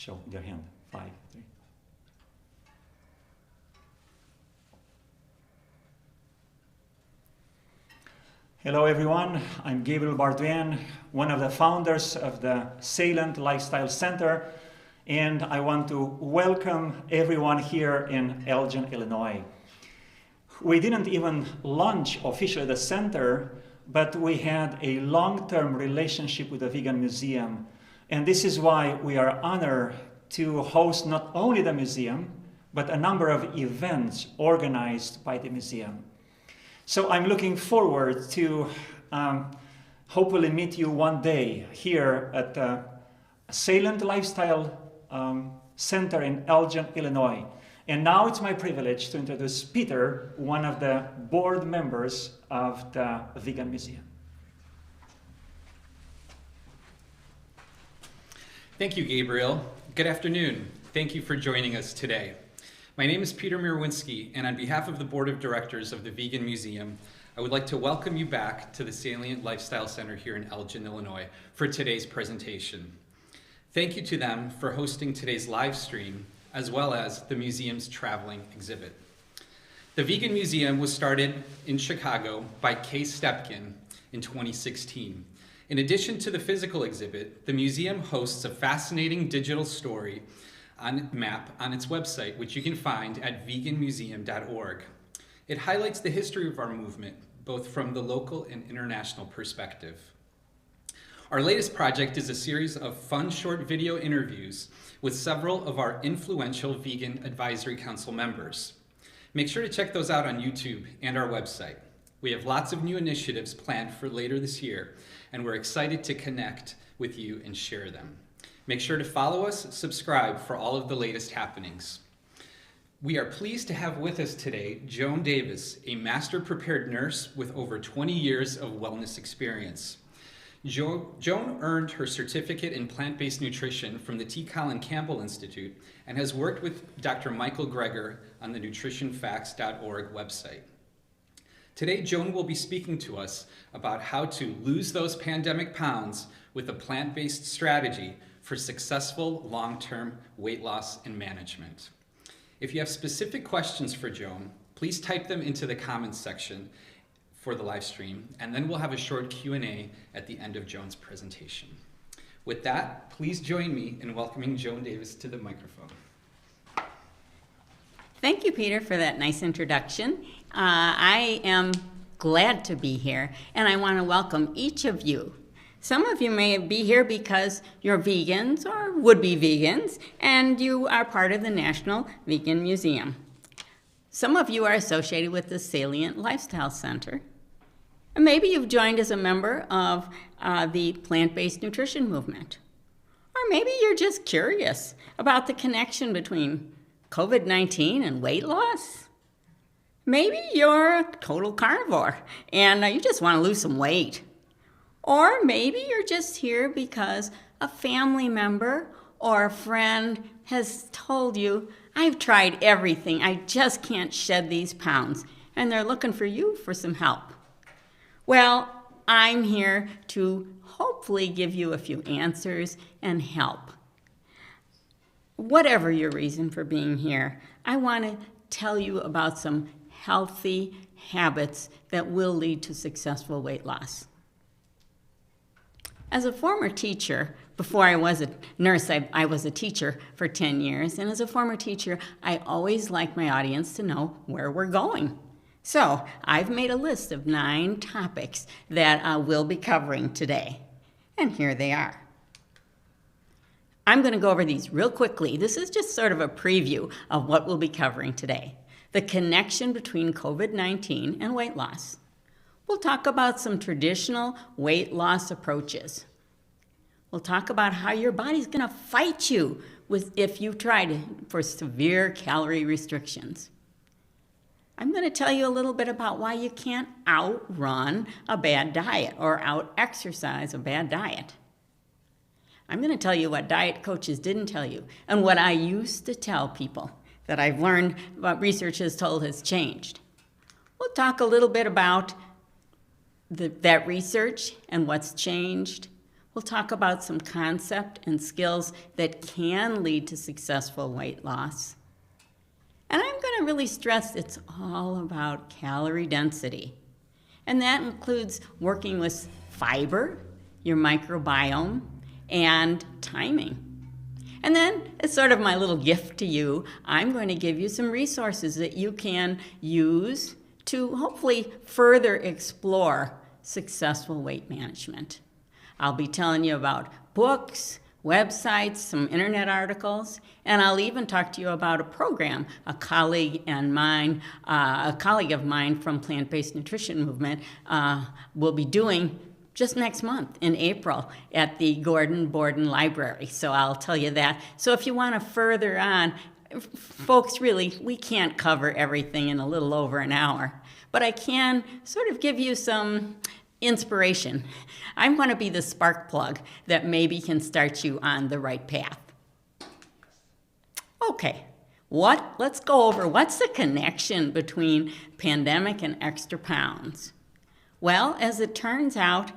show their hand. 5, 3. Hello everyone, I'm Gabriel Bardouin, one of the founders of the Slant Lifestyle Center, and I want to welcome everyone here in Elgin, Illinois. We didn't even launch officially the center, but we had a long-term relationship with the Vegan Museum, and this is why we are honored to host not only the museum, but a number of events organized by the museum. So I'm looking forward to hopefully meet you one day here at the Slant Lifestyle Center in Elgin, Illinois. And now it's my privilege to introduce Peter, one of the board members of the Vegan Museum. Thank you, Gabriel. Good afternoon. Thank you for joining us today. My name is Peter Mirwinski, and on behalf of the Board of Directors of the Vegan Museum, I would like to welcome you back to the Slant Lifestyle Center here in Elgin, Illinois, for today's presentation. Thank you to them for hosting today's live stream, as well as the museum's traveling exhibit. The Vegan Museum was started in Chicago by Kay Stepkin in 2016. In addition to the physical exhibit, the museum hosts a fascinating digital story map on its website, which you can find at veganmuseum.org. It highlights the history of our movement, both from the local and international perspective. Our latest project is a series of fun short video interviews with several of our influential Vegan Advisory Council members. Make sure to check those out on YouTube and our website. We have lots of new initiatives planned for later this year, and we're excited to connect with you and share them. Make sure to follow us, subscribe for all of the latest happenings. We are pleased to have with us today Joan Davis, a master prepared nurse with over 20 years of wellness experience. Joan earned her certificate in plant-based nutrition from the T. Colin Campbell Institute and has worked with Dr. Michael Greger on the nutritionfacts.org website. Today, Joan will be speaking to us about how to lose those pandemic pounds with a plant-based strategy for successful long-term weight loss and management. If you have specific questions for Joan, please type them into the comments section for the live stream, and then we'll have a short Q&A at the end of Joan's presentation. With that, please join me in welcoming Joan Davis to the microphone. Thank you, Peter, for that nice introduction. I am glad to be here, and I want to welcome each of you. Some of you may be here because you're vegans or would-be vegans, and you are part of the National Vegan Museum. Some of you are associated with the Slant Lifestyle Center. And maybe you've joined as a member of the plant-based nutrition movement. Or maybe you're just curious about the connection between COVID-19 and weight loss. Maybe you're a total carnivore and you just want to lose some weight. Or maybe you're just here because a family member or a friend has told you, I've tried everything, I just can't shed these pounds, and they're looking for you for some help. Well, I'm here to hopefully give you a few answers and help. Whatever your reason for being here, I want to tell you about some healthy habits that will lead to successful weight loss. As a former teacher, before I was a nurse, I was a teacher for 10 years, and as a former teacher, I always like my audience to know where we're going. So I've made a list of 9 topics that we'll be covering today, and here they are. I'm going to go over these real quickly. This is just sort of a preview of what we'll be covering today. The connection between COVID-19 and weight loss. We'll talk about some traditional weight loss approaches. We'll talk about how your body's going to fight you if you've tried for severe calorie restrictions. I'm going to tell you a little bit about why you can't outrun a bad diet or out-exercise a bad diet. I'm going to tell you what diet coaches didn't tell you and what I used to tell people that I've learned what research has told has changed. We'll talk a little bit about that research and what's changed. We'll talk about some concept and skills that can lead to successful weight loss. And I'm going to really stress it's all about calorie density. And that includes working with fiber, your microbiome, and timing. And then, as sort of my little gift to you, I'm going to give you some resources that you can use to hopefully further explore successful weight management. I'll be telling you about books, websites, some internet articles, and I'll even talk to you about a program a colleague of mine from Plant-Based Nutrition Movement will be doing just next month in April at the Gordon Borden Library. So I'll tell you that. So if you want to further on, folks, really, we can't cover everything in a little over an hour, but I can sort of give you some inspiration. I want to be the spark plug that maybe can start you on the right path. Okay, let's go over what's the connection between pandemic and extra pounds. Well, as it turns out,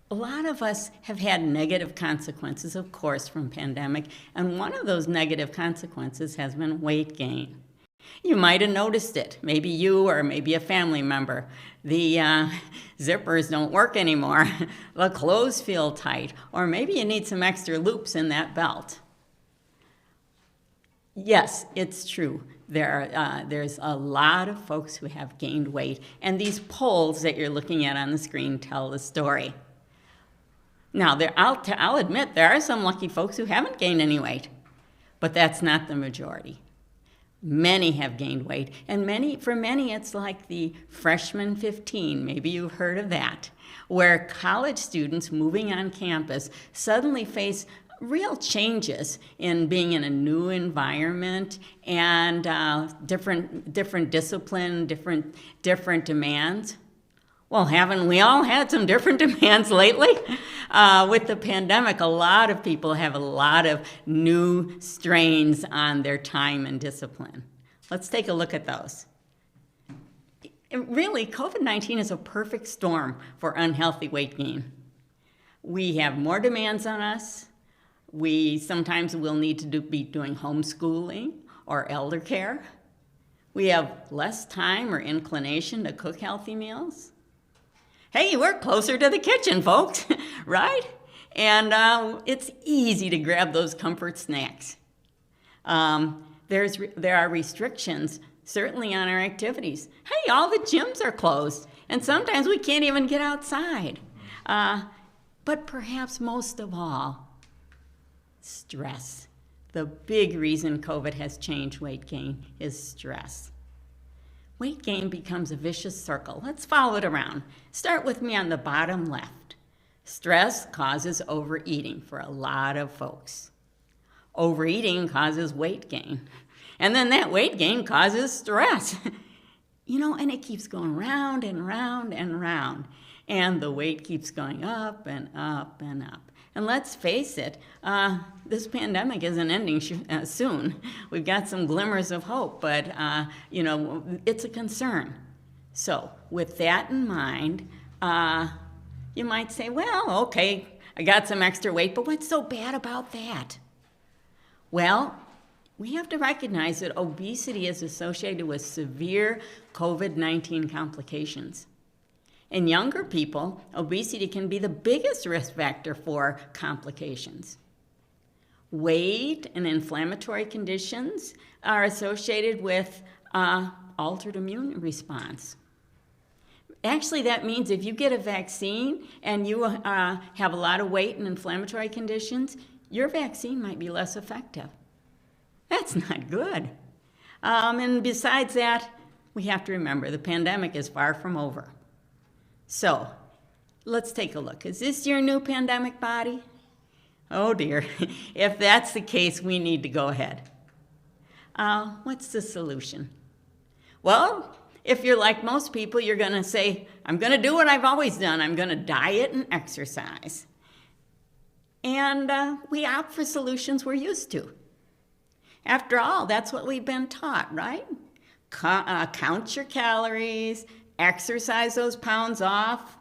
a lot of us have had negative consequences, of course, from pandemic, and one of those negative consequences has been weight gain. You might have noticed it, maybe you or maybe a family member. The zippers don't work anymore, the clothes feel tight, or maybe you need some extra loops in that belt. Yes, it's true. There's a lot of folks who have gained weight, and these polls that you're looking at on the screen tell the story. Now, I'll admit there are some lucky folks who haven't gained any weight, but that's not the majority. Many have gained weight, and for many it's like the freshman 15, maybe you've heard of that, where college students moving on campus suddenly face real changes in being in a new environment and different discipline, different demands. Well, haven't we all had some different demands lately? With the pandemic, a lot of people have a lot of new strains on their time and discipline. Let's take a look at those. Really, COVID-19 is a perfect storm for unhealthy weight gain. We have more demands on us. We sometimes will need to be doing homeschooling or elder care. We have less time or inclination to cook healthy meals. Hey, we're closer to the kitchen, folks, right? And it's easy to grab those comfort snacks. There are restrictions, certainly on our activities. Hey, all the gyms are closed, and sometimes we can't even get outside. But perhaps most of all, stress. The big reason COVID has changed weight gain is stress. Weight gain becomes a vicious circle. Let's follow it around. Start with me on the bottom left. Stress causes overeating for a lot of folks. Overeating causes weight gain. And then that weight gain causes stress. And it keeps going round and round and round. And the weight keeps going up and up and up. And let's face it, this pandemic isn't ending soon. We've got some glimmers of hope, but, it's a concern. So with that in mind, you might say, well, okay, I got some extra weight, but what's so bad about that? Well, we have to recognize that obesity is associated with severe COVID-19 complications. In younger people, obesity can be the biggest risk factor for complications. Weight and inflammatory conditions are associated with altered immune response. Actually, that means if you get a vaccine and you have a lot of weight and inflammatory conditions, your vaccine might be less effective. That's not good. And besides that, we have to remember the pandemic is far from over. So, let's take a look. Is this your new pandemic body? Oh dear. If that's the case, we need to go ahead. What's the solution? Well, if you're like most people, you're going to say, I'm going to do what I've always done. I'm going to diet and exercise. And we opt for solutions we're used to. After all, that's what we've been taught, right? Count your calories, exercise those pounds off,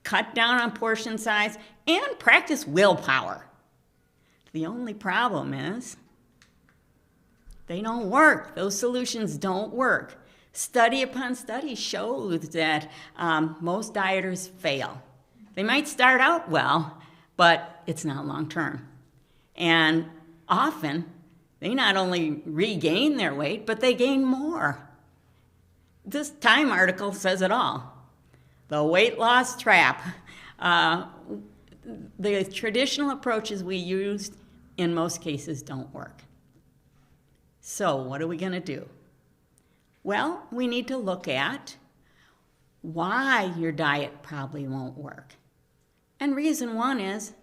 cut down on portion size, and practice willpower. The only problem is they don't work. Those solutions don't work. Study upon study shows that most dieters fail. They might start out well, but it's not long term. And often, they not only regain their weight, but they gain more. This Time article says it all. The weight loss trap. The traditional approaches we used in most cases don't work. So what are we going to do? Well, we need to look at why your diet probably won't work. And reason one is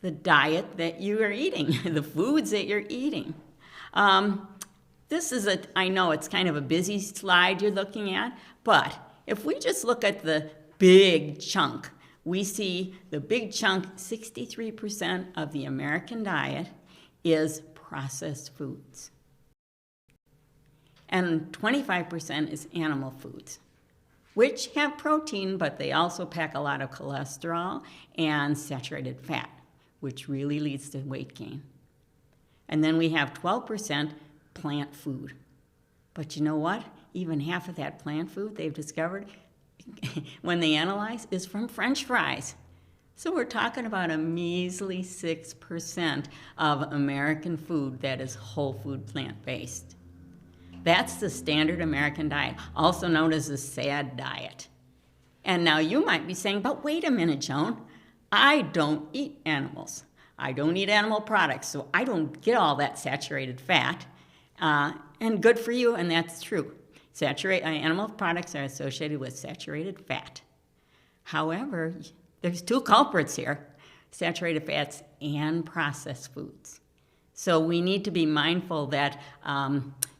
the diet that you are eating, the foods that you're eating. I know it's kind of a busy slide you're looking at, but if we just look at the big chunk, we see the big chunk, 63% of the American diet is processed foods. And 25% is animal foods, which have protein, but they also pack a lot of cholesterol and saturated fat, which really leads to weight gain. And then we have 12% plant food. But you know what? Even half of that plant food they've discovered when they analyze is from French fries. So we're talking about a measly 6% of American food that is whole food plant-based. That's the standard American diet, also known as the SAD diet. And now you might be saying, but wait a minute, Joan, I don't eat animals. I don't eat animal products, so I don't get all that saturated fat. And good for you, and that's true. Animal products are associated with saturated fat. However, there's two culprits here, saturated fats and processed foods. So we need to be mindful that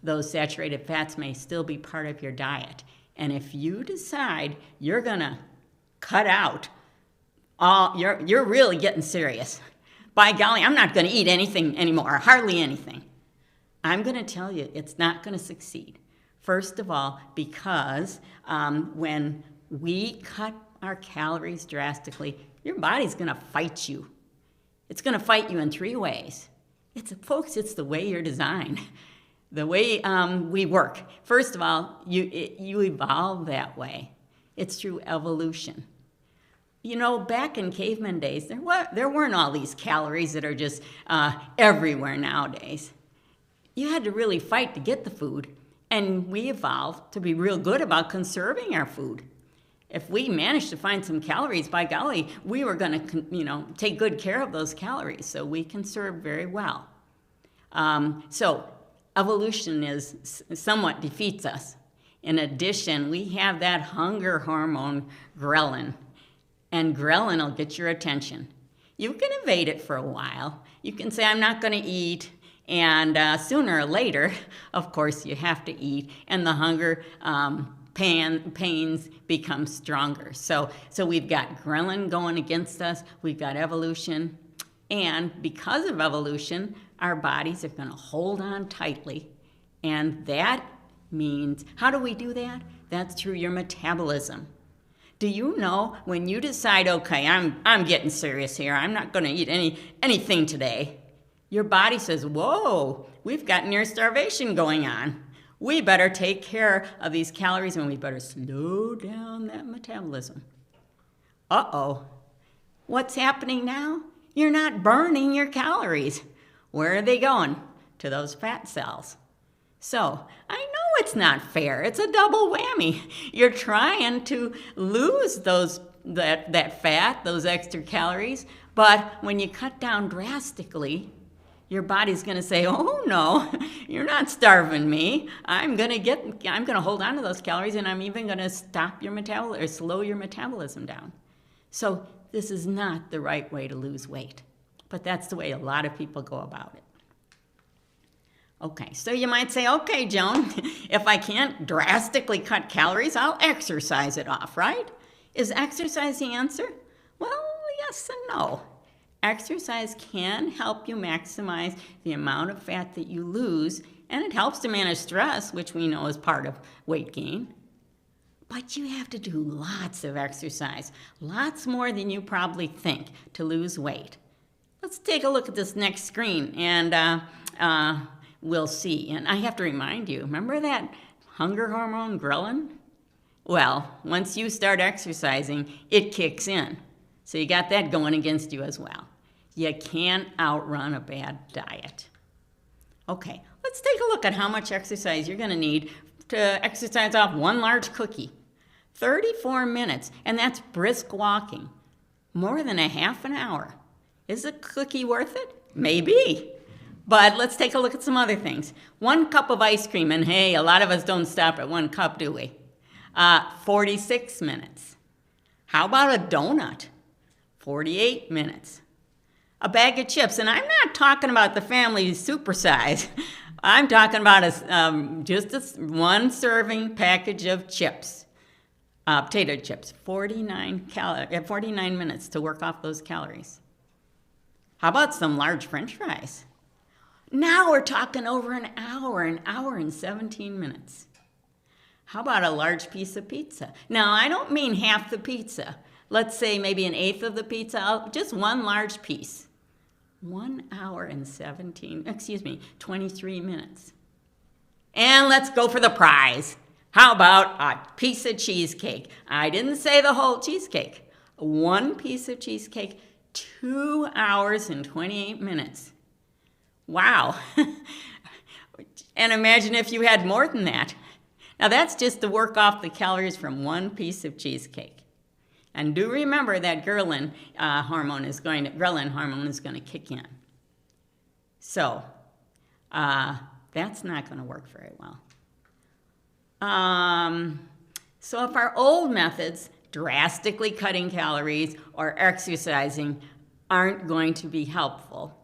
those saturated fats may still be part of your diet. And if you decide you're going to cut out you're really getting serious. By golly, I'm not going to eat anything anymore, hardly anything. I'm going to tell you it's not going to succeed. First of all, because when we cut our calories drastically, your body's going to fight you. It's going to fight you in three ways. Folks, it's the way you're designed, the way we work. First of all, you evolve that way. It's through evolution. You know, back in caveman days, there weren't all these calories that are just everywhere nowadays. You had to really fight to get the food, and we evolved to be real good about conserving our food. If we managed to find some calories, by golly, we were going to, take good care of those calories, so we conserved very well. So evolution somewhat defeats us. In addition, we have that hunger hormone, ghrelin, and ghrelin will get your attention. You can evade it for a while. You can say, I'm not going to eat, and sooner or later, of course, you have to eat, and the hunger pains become stronger. So we've got ghrelin going against us, we've got evolution, and because of evolution, our bodies are going to hold on tightly, and that means, how do we do that? That's through your metabolism. Do you know when you decide, okay, I'm getting serious here, I'm not going to eat anything today, your body says, whoa, we've got near starvation going on. We better take care of these calories and we better slow down that metabolism. Uh-oh. What's happening now? You're not burning your calories. Where are they going? To those fat cells. So, I know it's not fair. It's a double whammy. You're trying to lose that fat, those extra calories, but when you cut down drastically, your body's going to say, oh no, you're not starving me. I'm going to hold on to those calories, and I'm even going to stop your metabolism or slow your metabolism down. So this is not the right way to lose weight, but that's the way a lot of people go about it. Okay, so you might say, okay, Joan, if I can't drastically cut calories, I'll exercise it off, right? Is exercise the answer? Well, yes and no. Exercise can help you maximize the amount of fat that you lose, and it helps to manage stress, which we know is part of weight gain. But you have to do lots of exercise, lots more than you probably think to lose weight. Let's take a look at this next screen and we'll see. And I have to remind you, remember that hunger hormone, ghrelin? Well, once you start exercising, it kicks in. So you got that going against you as well. You can't outrun a bad diet. Okay, let's take a look at how much exercise you're going to need to exercise off one large cookie. 34 minutes, and that's brisk walking. More than a half an hour. Is a cookie worth it? Maybe. But let's take a look at some other things. 1 cup of ice cream, and hey, a lot of us don't stop at 1 cup, do we? 46 minutes. How about a donut? 48 minutes. A bag of chips, and I'm not talking about the family supersize. I'm talking about just a 1 serving package of chips, potato chips, 49 minutes to work off those calories. How about some large French fries? Now we're talking over an hour and 17 minutes. How about a large piece of pizza? Now, I don't mean half the pizza. Let's say maybe an eighth of the pizza, just 1 large piece. 1 hour and 23 minutes. And let's go for the prize. How about a piece of cheesecake? I didn't say the whole cheesecake. 1 piece of cheesecake, 2 hours and 28 minutes. Wow. And imagine if you had more than that. Now that's just to work off the calories from 1 piece of cheesecake. And do remember that ghrelin hormone is going to kick in. So that's not going to work very well. So if our old methods, drastically cutting calories or exercising, aren't going to be helpful,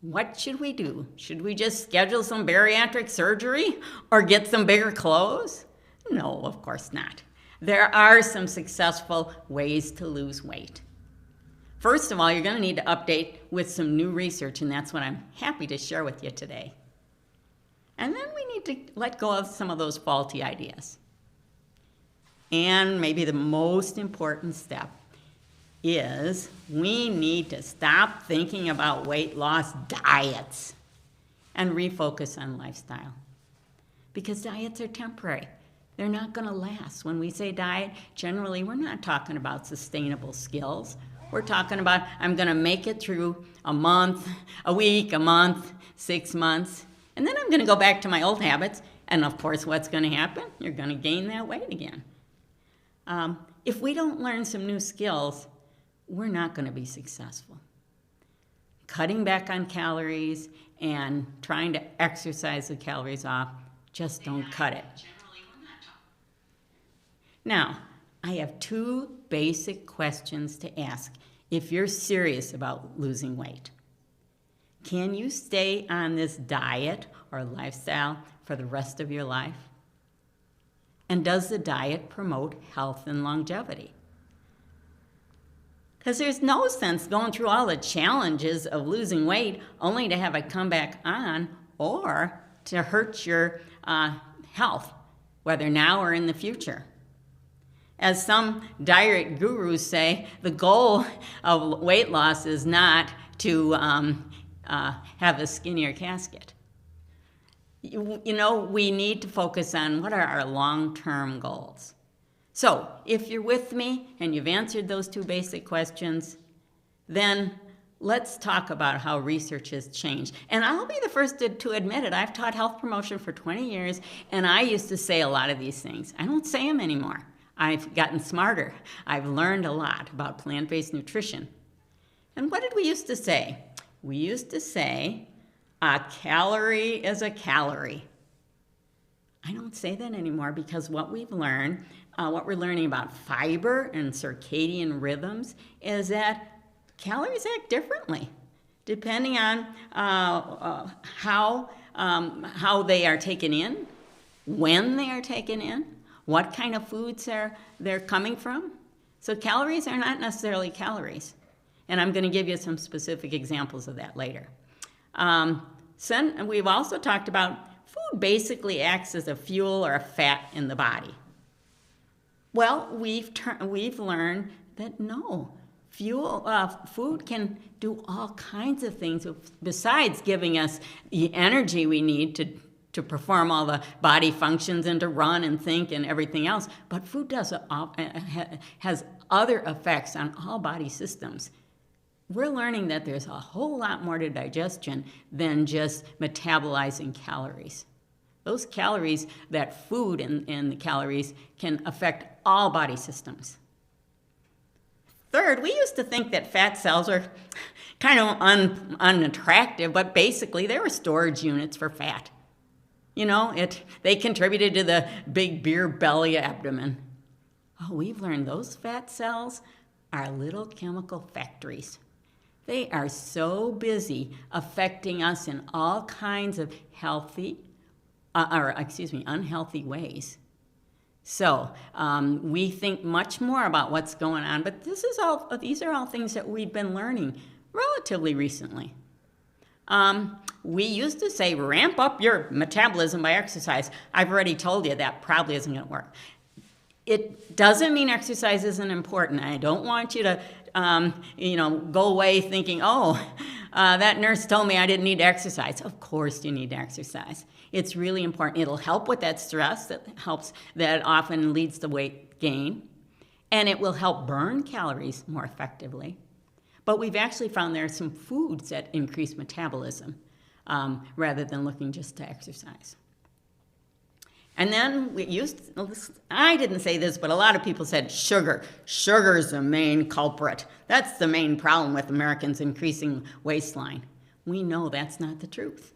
what should we do? Should we just schedule some bariatric surgery or get some bigger clothes? No, of course not. There are some successful ways to lose weight. First of all, you're going to need to update with some new research, and that's what I'm happy to share with you today. And then we need to let go of some of those faulty ideas. And maybe the most important step is we need to stop thinking about weight loss diets and refocus on lifestyle. Because diets are temporary. They're not going to last. When we say diet, generally we're not talking about sustainable skills. We're talking about I'm going to make it through a month, a week, a month, 6 months, and then I'm going to go back to my old habits. And of course, what's going to happen? You're going to gain that weight again. If we don't learn some new skills, we're not going to be successful. Cutting back on calories and trying to exercise the calories off just don't cut it. Now, I have 2 basic questions to ask if you're serious about losing weight. Can you stay on this diet or lifestyle for the rest of your life? And does the diet promote health and longevity? Because there's no sense going through all the challenges of losing weight only to have it come back on or to hurt your health, whether now or in the future. As some diet gurus say, the goal of weight loss is not to have a skinnier casket. You know, we need to focus on what are our long-term goals. So if you're with me and you've answered those 2 basic questions, then let's talk about how research has changed. And I'll be the first to admit it. I've taught health promotion for 20 years, and I used to say a lot of these things. I don't say them anymore. I've gotten smarter. I've learned a lot about plant-based nutrition. And what did we used to say? We used to say, a calorie is a calorie. I don't say that anymore because what we've learned, what we're learning about fiber and circadian rhythms is that calories act differently depending on how they are taken in, when they are taken in, what kind of foods they're coming from. So calories are not necessarily calories. And I'm going to give you some specific examples of that later. We've also talked about food basically acts as a fuel or a fat in the body. Well, we've learned that no, food can do all kinds of things besides giving us the energy we need to perform all the body functions and to run and think and everything else. But food has other effects on all body systems. We're learning that there's a whole lot more to digestion than just metabolizing calories. Those calories, that food and the calories can affect all body systems. Third, we used to think that fat cells are kind of unattractive, but basically they were storage units for fat. They contributed to the big beer belly abdomen. Oh, we've learned those fat cells are little chemical factories. They are so busy affecting us in all kinds of unhealthy ways. So we think much more about what's going on, but these are all things that we've been learning relatively recently. We used to say, ramp up your metabolism by exercise. I've already told you that probably isn't going to work. It doesn't mean exercise isn't important. I don't want you to, go away thinking, that nurse told me I didn't need to exercise. Of course you need to exercise. It's really important. It'll help with that stress that often leads to weight gain, and it will help burn calories more effectively. But we've actually found there are some foods that increase metabolism rather than looking just to exercise. And then I didn't say this, but a lot of people said sugar. Sugar is the main culprit. That's the main problem with Americans' increasing waistline. We know that's not the truth.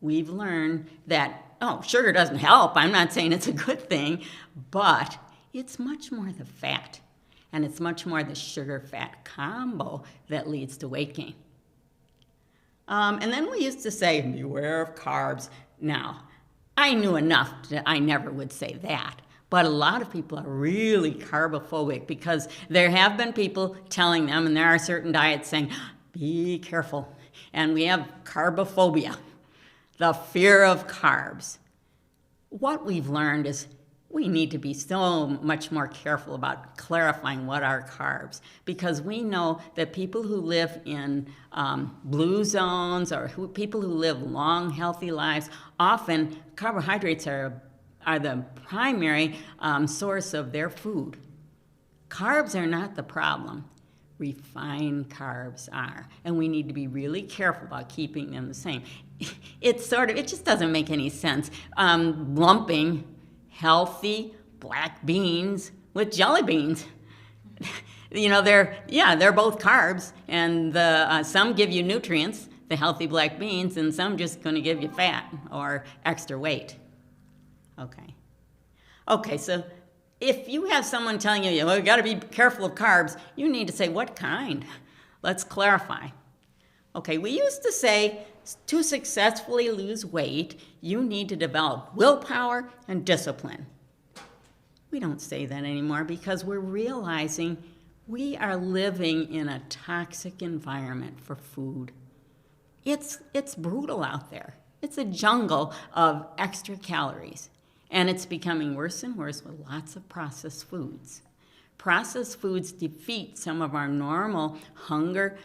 We've learned that, sugar doesn't help. I'm not saying it's a good thing, but it's much more the fat. And it's much more the sugar-fat combo that leads to weight gain. And then we used to say, beware of carbs. Now, I knew enough that I never would say that. But a lot of people are really carbophobic because there have been people telling them, and there are certain diets saying, be careful. And we have carbophobia, the fear of carbs. What we've learned is we need to be so much more careful about clarifying what are carbs, because we know that people who live in blue zones or people who live long, healthy lives, often carbohydrates are the primary source of their food. Carbs are not the problem. Refined carbs are, and we need to be really careful about keeping them the same. It just doesn't make any sense lumping healthy black beans with jelly beans. They're both carbs, and some give you nutrients, the healthy black beans, and some just going to give you fat or extra weight. Okay, so if you have someone telling you, you got to be careful of carbs, you need to say, what kind? Let's clarify. Okay, we used to say, to successfully lose weight, you need to develop willpower and discipline. We don't say that anymore because we're realizing we are living in a toxic environment for food. It's brutal out there. It's a jungle of extra calories, and it's becoming worse and worse with lots of processed foods. Processed foods defeat some of our normal hunger,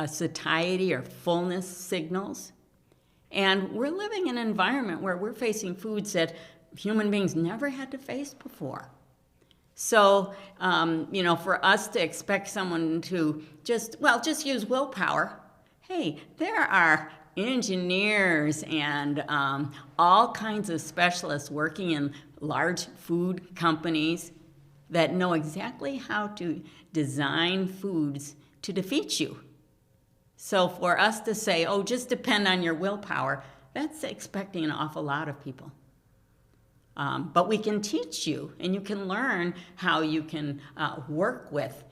satiety, or fullness signals. And we're living in an environment where we're facing foods that human beings never had to face before. So, for us to expect someone to just use willpower, hey, there are engineers and all kinds of specialists working in large food companies that know exactly how to design foods to defeat you. So for us to say, just depend on your willpower, that's expecting an awful lot of people. But we can teach you, and you can learn how you can work with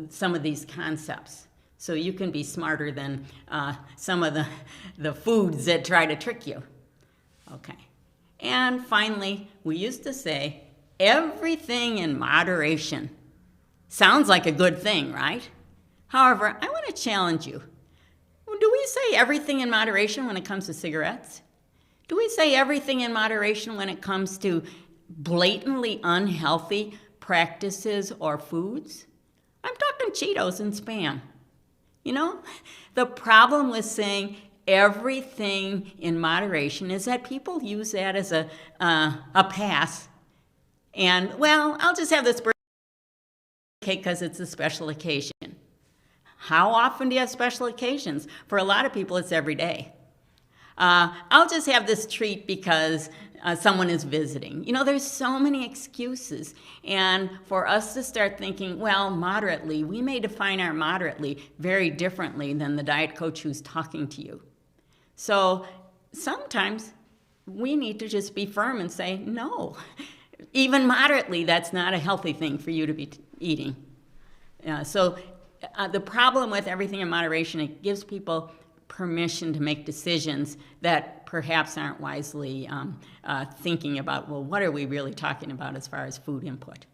some of these concepts. So you can be smarter than some of the foods that try to trick you. Okay. And finally, we used to say, everything in moderation. Sounds like a good thing, right? However, I want to challenge you. Do we say everything in moderation when it comes to cigarettes? Do we say everything in moderation when it comes to blatantly unhealthy practices or foods? I'm talking Cheetos and Spam. You know, the problem with saying everything in moderation is that people use that as a pass. And, well, I'll just have this birthday cake because it's a special occasion. How often do you have special occasions? For a lot of people, it's every day. I'll just have this treat because someone is visiting. You know, there's so many excuses. And for us to start thinking, well, moderately, we may define our moderately very differently than the diet coach who's talking to you. So sometimes we need to just be firm and say, no, even moderately, that's not a healthy thing for you to be eating. The problem with everything in moderation, it gives people permission to make decisions that perhaps aren't wisely thinking about, well, what are we really talking about as far as food input?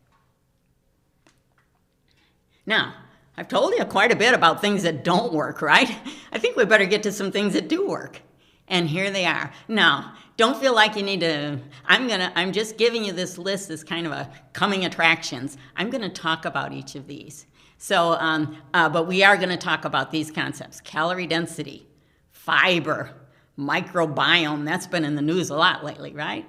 Now, I've told you quite a bit about things that don't work, right? I think we better get to some things that do work. And here they are. Now, don't feel like you need to, I'm just giving you this list as kind of a coming attractions. I'm going to talk about each of these. So, but we are going to talk about these concepts: calorie density, fiber, microbiome, that's been in the news a lot lately, right?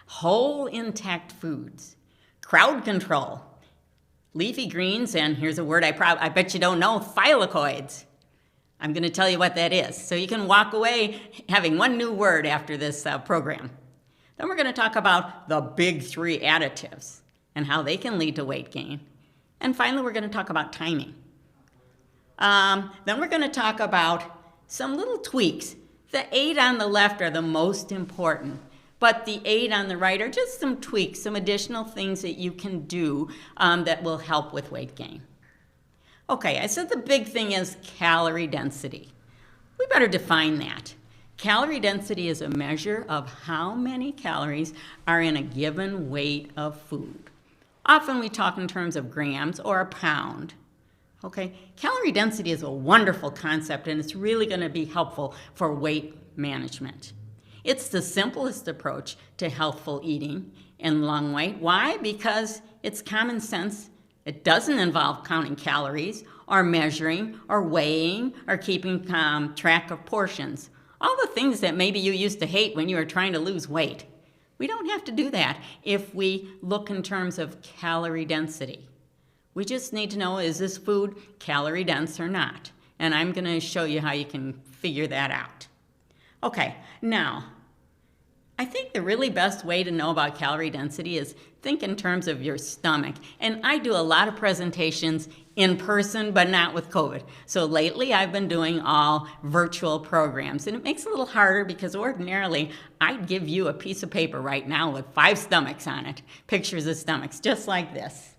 Whole intact foods, crowd control, leafy greens, and here's a word I bet you don't know, thylakoids. I'm going to tell you what that is, so you can walk away having one new word after this program. Then we're going to talk about the big three additives and how they can lead to weight gain. And finally, we're going to talk about timing. Then we're going to talk about some little tweaks. The 8 on the left are the most important, but the 8 on the right are just some tweaks, some additional things that you can do that will help with weight gain. Okay, I said the big thing is calorie density. We better define that. Calorie density is a measure of how many calories are in a given weight of food. Often we talk in terms of grams or a pound. Okay, calorie density is a wonderful concept, and it's really going to be helpful for weight management. It's the simplest approach to healthful eating and lung weight. Why? Because it's common sense. It doesn't involve counting calories or measuring or weighing or keeping track of portions. All the things that maybe you used to hate when you were trying to lose weight. We don't have to do that if we look in terms of calorie density. We just need to know, is this food calorie dense or not? And I'm going to show you how you can figure that out. Okay, now, I think the really best way to know about calorie density is think in terms of your stomach. And I do a lot of presentations in person, but not with COVID. So lately I've been doing all virtual programs. And it makes it a little harder because ordinarily I'd give you a piece of paper right now with 5 stomachs on it, pictures of stomachs, just like this.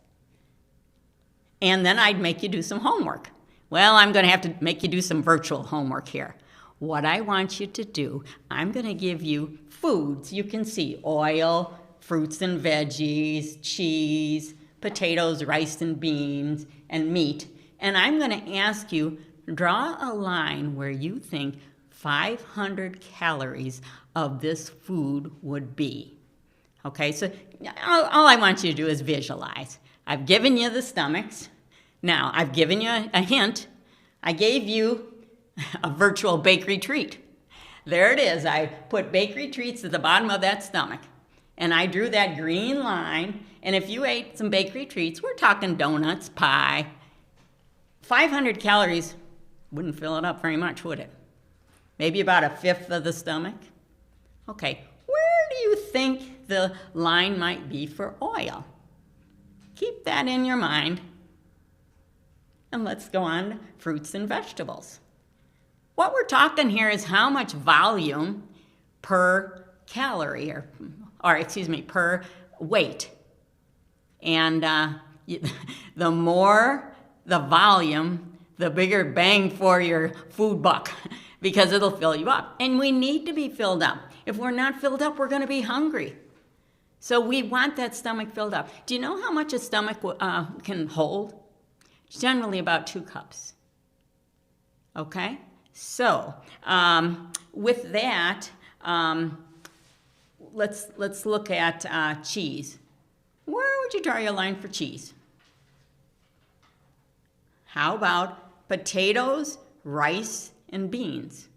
And then I'd make you do some homework. Well, I'm going to have to make you do some virtual homework here. What I want you to do, I'm going to give you foods. You can see oil, fruits and veggies, cheese, potatoes, rice and beans, and meat. And I'm going to ask you, draw a line where you think 500 calories of this food would be. Okay, so all I want you to do is visualize. I've given you the stomachs. Now, I've given you a hint. I gave you a virtual bakery treat. There it is. I put bakery treats at the bottom of that stomach. And I drew that green line. And if you ate some bakery treats, we're talking donuts, pie. 500 calories wouldn't fill it up very much, would it? Maybe about a fifth of the stomach. Okay, where do you think the line might be for oil? Keep that in your mind. And let's go on to fruits and vegetables. What we're talking here is how much volume per calorie, per weight. And the more the volume, the bigger bang for your food buck, because it'll fill you up. And we need to be filled up. If we're not filled up, we're going to be hungry. So we want that stomach filled up. Do you know how much a stomach can hold? Generally about 2 cups. Okay? So, with that, let's look at cheese. Where would you draw your line for cheese? How about potatoes, rice, and beans?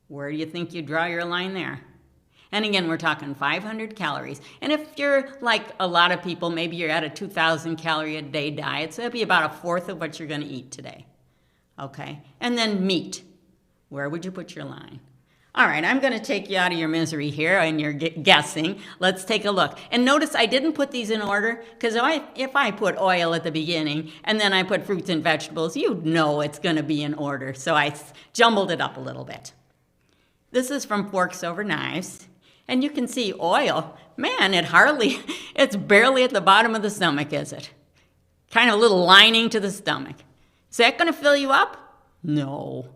Where do you think you draw your line there? And again, we're talking 500 calories. And if you're like a lot of people, maybe you're at a 2,000 calorie a day diet, so that'd be about a fourth of what you're going to eat today. Okay? And then meat. Where would you put your line? All right, I'm going to take you out of your misery here and you're guessing. Let's take a look. And notice I didn't put these in order because if I put oil at the beginning and then I put fruits and vegetables, you know it's going to be in order. So I jumbled it up a little bit. This is from Forks Over Knives. And you can see oil. Man, it's barely at the bottom of the stomach, is it? Kind of a little lining to the stomach. Is that going to fill you up? No.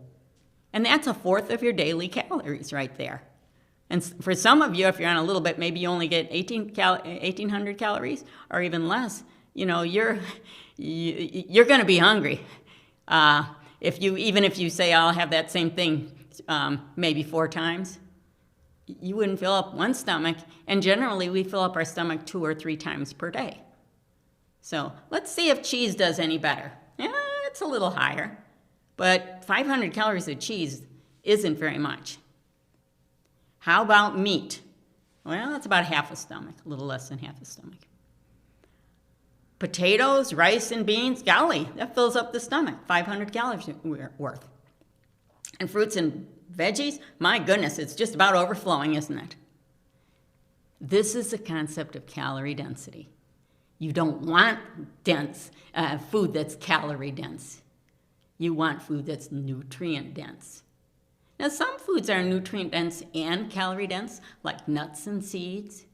And that's a fourth of your daily calories right there. And for some of you, if you're on a little bit, maybe you only get 1,800 calories or even less. You know, you're going to be hungry. Even if you say, I'll have that same thing maybe 4 times, you wouldn't fill up one stomach. And generally, we fill up our stomach 2 or 3 times per day. So let's see if cheese does any better. Yeah, it's a little higher. But 500 calories of cheese isn't very much. How about meat? Well, that's about half a stomach, a little less than half a stomach. Potatoes, rice, and beans, golly, that fills up the stomach, 500 calories worth. And fruits and veggies, my goodness, it's just about overflowing, isn't it? This is the concept of calorie density. You don't want food that's calorie dense. You want food that's nutrient dense. Now, some foods are nutrient dense and calorie dense, like nuts and seeds.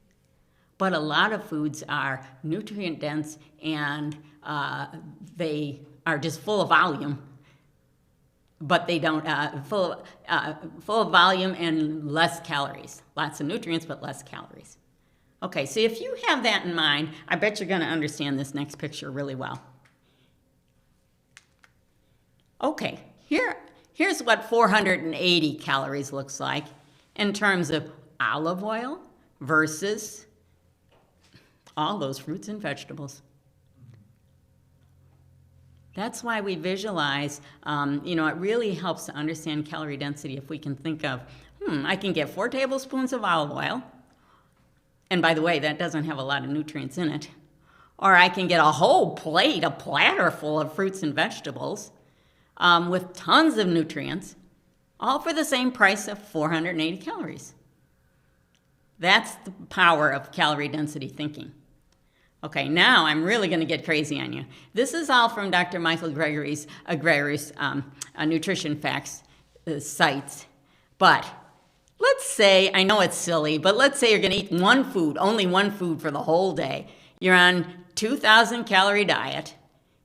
But a lot of foods are nutrient dense and they are just full of volume. But they don't, full of volume and less calories. Lots of nutrients, but less calories. Okay, so if you have that in mind, I bet you're going to understand this next picture really well. Okay, here's what 480 calories looks like in terms of olive oil versus all those fruits and vegetables. That's why we visualize, it really helps to understand calorie density if we can think of, I can get 4 tablespoons of olive oil, and by the way, that doesn't have a lot of nutrients in it, or I can get a whole plate, a platter full of fruits and vegetables with tons of nutrients, all for the same price of 480 calories. That's the power of calorie density thinking. Okay, now I'm really going to get crazy on you. This is all from Dr. Michael Gregory's Nutrition Facts sites. But let's say, I know it's silly, but let's say you're going to eat only one food for the whole day. You're on 2,000 calorie diet,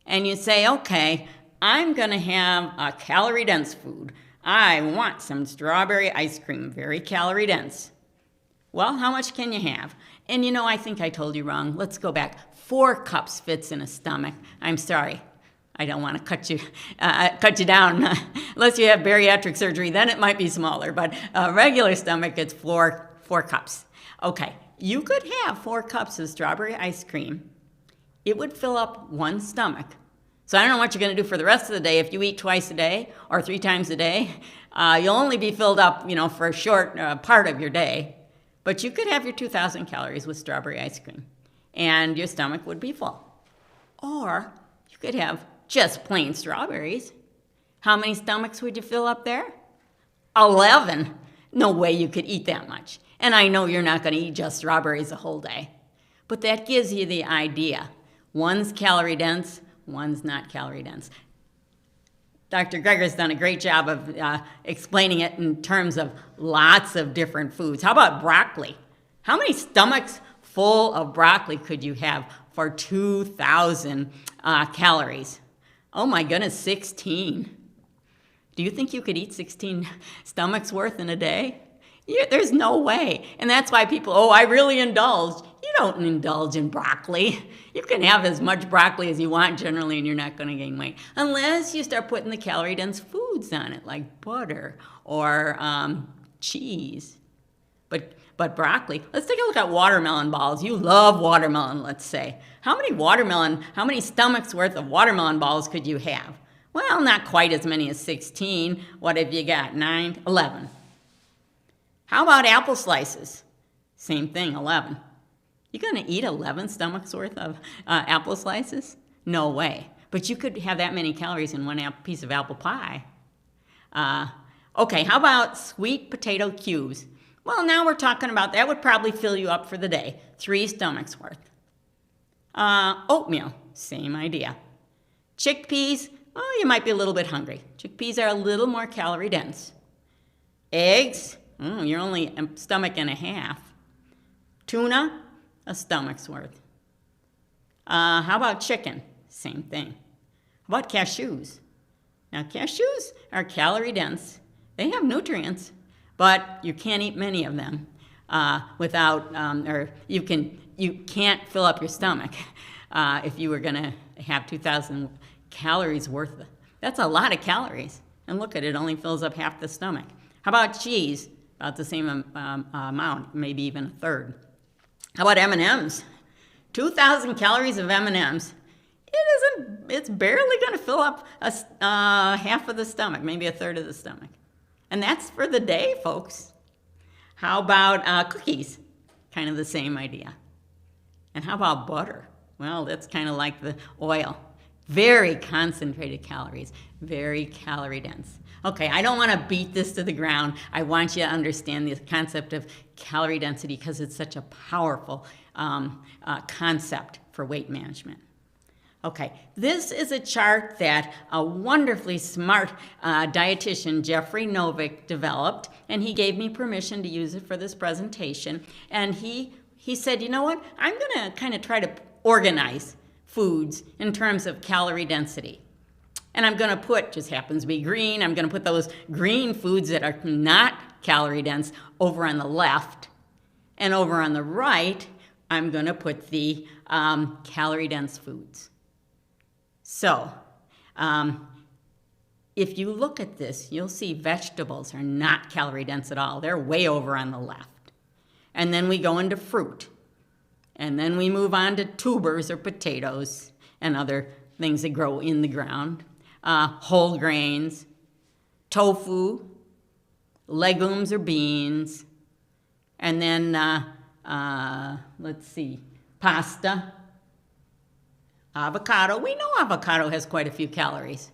and you say, okay, I'm going to have a calorie dense food. I want some strawberry ice cream, very calorie dense. Well, how much can you have? And I think I told you wrong. Let's go back. 4 cups fits in a stomach. I'm sorry. I don't want to cut you down. Unless you have bariatric surgery, then it might be smaller. But a regular stomach, it's 4 cups. Okay, you could have 4 cups of strawberry ice cream. It would fill up one stomach. So I don't know what you're going to do for the rest of the day. If you eat twice a day or 3 times a day, you'll only be filled up, for a short part of your day. But you could have your 2,000 calories with strawberry ice cream, and your stomach would be full. Or you could have just plain strawberries. How many stomachs would you fill up there? 11. No way you could eat that much. And I know you're not going to eat just strawberries the whole day. But that gives you the idea. One's calorie dense, one's not calorie dense. Dr. Greger's done a great job of explaining it in terms of lots of different foods. How about broccoli? How many stomachs full of broccoli could you have for 2,000 calories? Oh my goodness, 16. Do you think you could eat 16 stomachs worth in a day? There's no way. And that's why people, I really indulged. You don't indulge in broccoli. You can have as much broccoli as you want generally, and you're not going to gain weight. Unless you start putting the calorie-dense foods on it, like butter or cheese. But broccoli, let's take a look at watermelon balls. You love watermelon, let's say. How many stomachs worth of watermelon balls could you have? Well, not quite as many as 16. What have you got? 9, 11. How about apple slices? Same thing, 11. You gonna eat 11 stomachs worth of apple slices? No way. But you could have that many calories in one piece of apple pie. Okay, how about sweet potato cubes? Well, now we're talking about, that would probably fill you up for the day. 3 stomachs worth. Oatmeal, same idea. Chickpeas, oh, you might be a little bit hungry. Chickpeas are a little more calorie dense. Eggs, you're only a stomach and a half. Tuna, a stomach's worth. How about chicken? Same thing. How about cashews? Now, cashews are calorie dense. They have nutrients, but you can't eat many of them you can't fill up your stomach if you were going to have 2,000 calories worth. That's a lot of calories. And look at it, only fills up half the stomach. How about cheese? About the same amount, maybe even a third. How about M&Ms? 2,000 calories of M&Ms. It's barely going to fill up half of the stomach, maybe a third of the stomach. And that's for the day, folks. How about cookies? Kind of the same idea. And how about butter? Well, that's kind of like the oil. Very concentrated calories, very calorie dense. Okay, I don't want to beat this to the ground. I want you to understand the concept of calorie density because it's such a powerful concept for weight management. Okay, this is a chart that a wonderfully smart dietitian, Jeffrey Novick, developed, and he gave me permission to use it for this presentation. And he said, you know what, I'm going to kind of try to organize foods in terms of calorie density. And I'm going to put, just happens to be green, I'm going to put those green foods that are not calorie dense over on the left. And over on the right, I'm going to put the calorie dense foods. So, if you look at this, you'll see vegetables are not calorie dense at all. They're way over on the left. And then we go into fruit. And then we move on to tubers or potatoes and other things that grow in the ground. Whole grains, tofu, legumes or beans, and then, let's see, pasta, avocado. We know avocado has quite a few calories.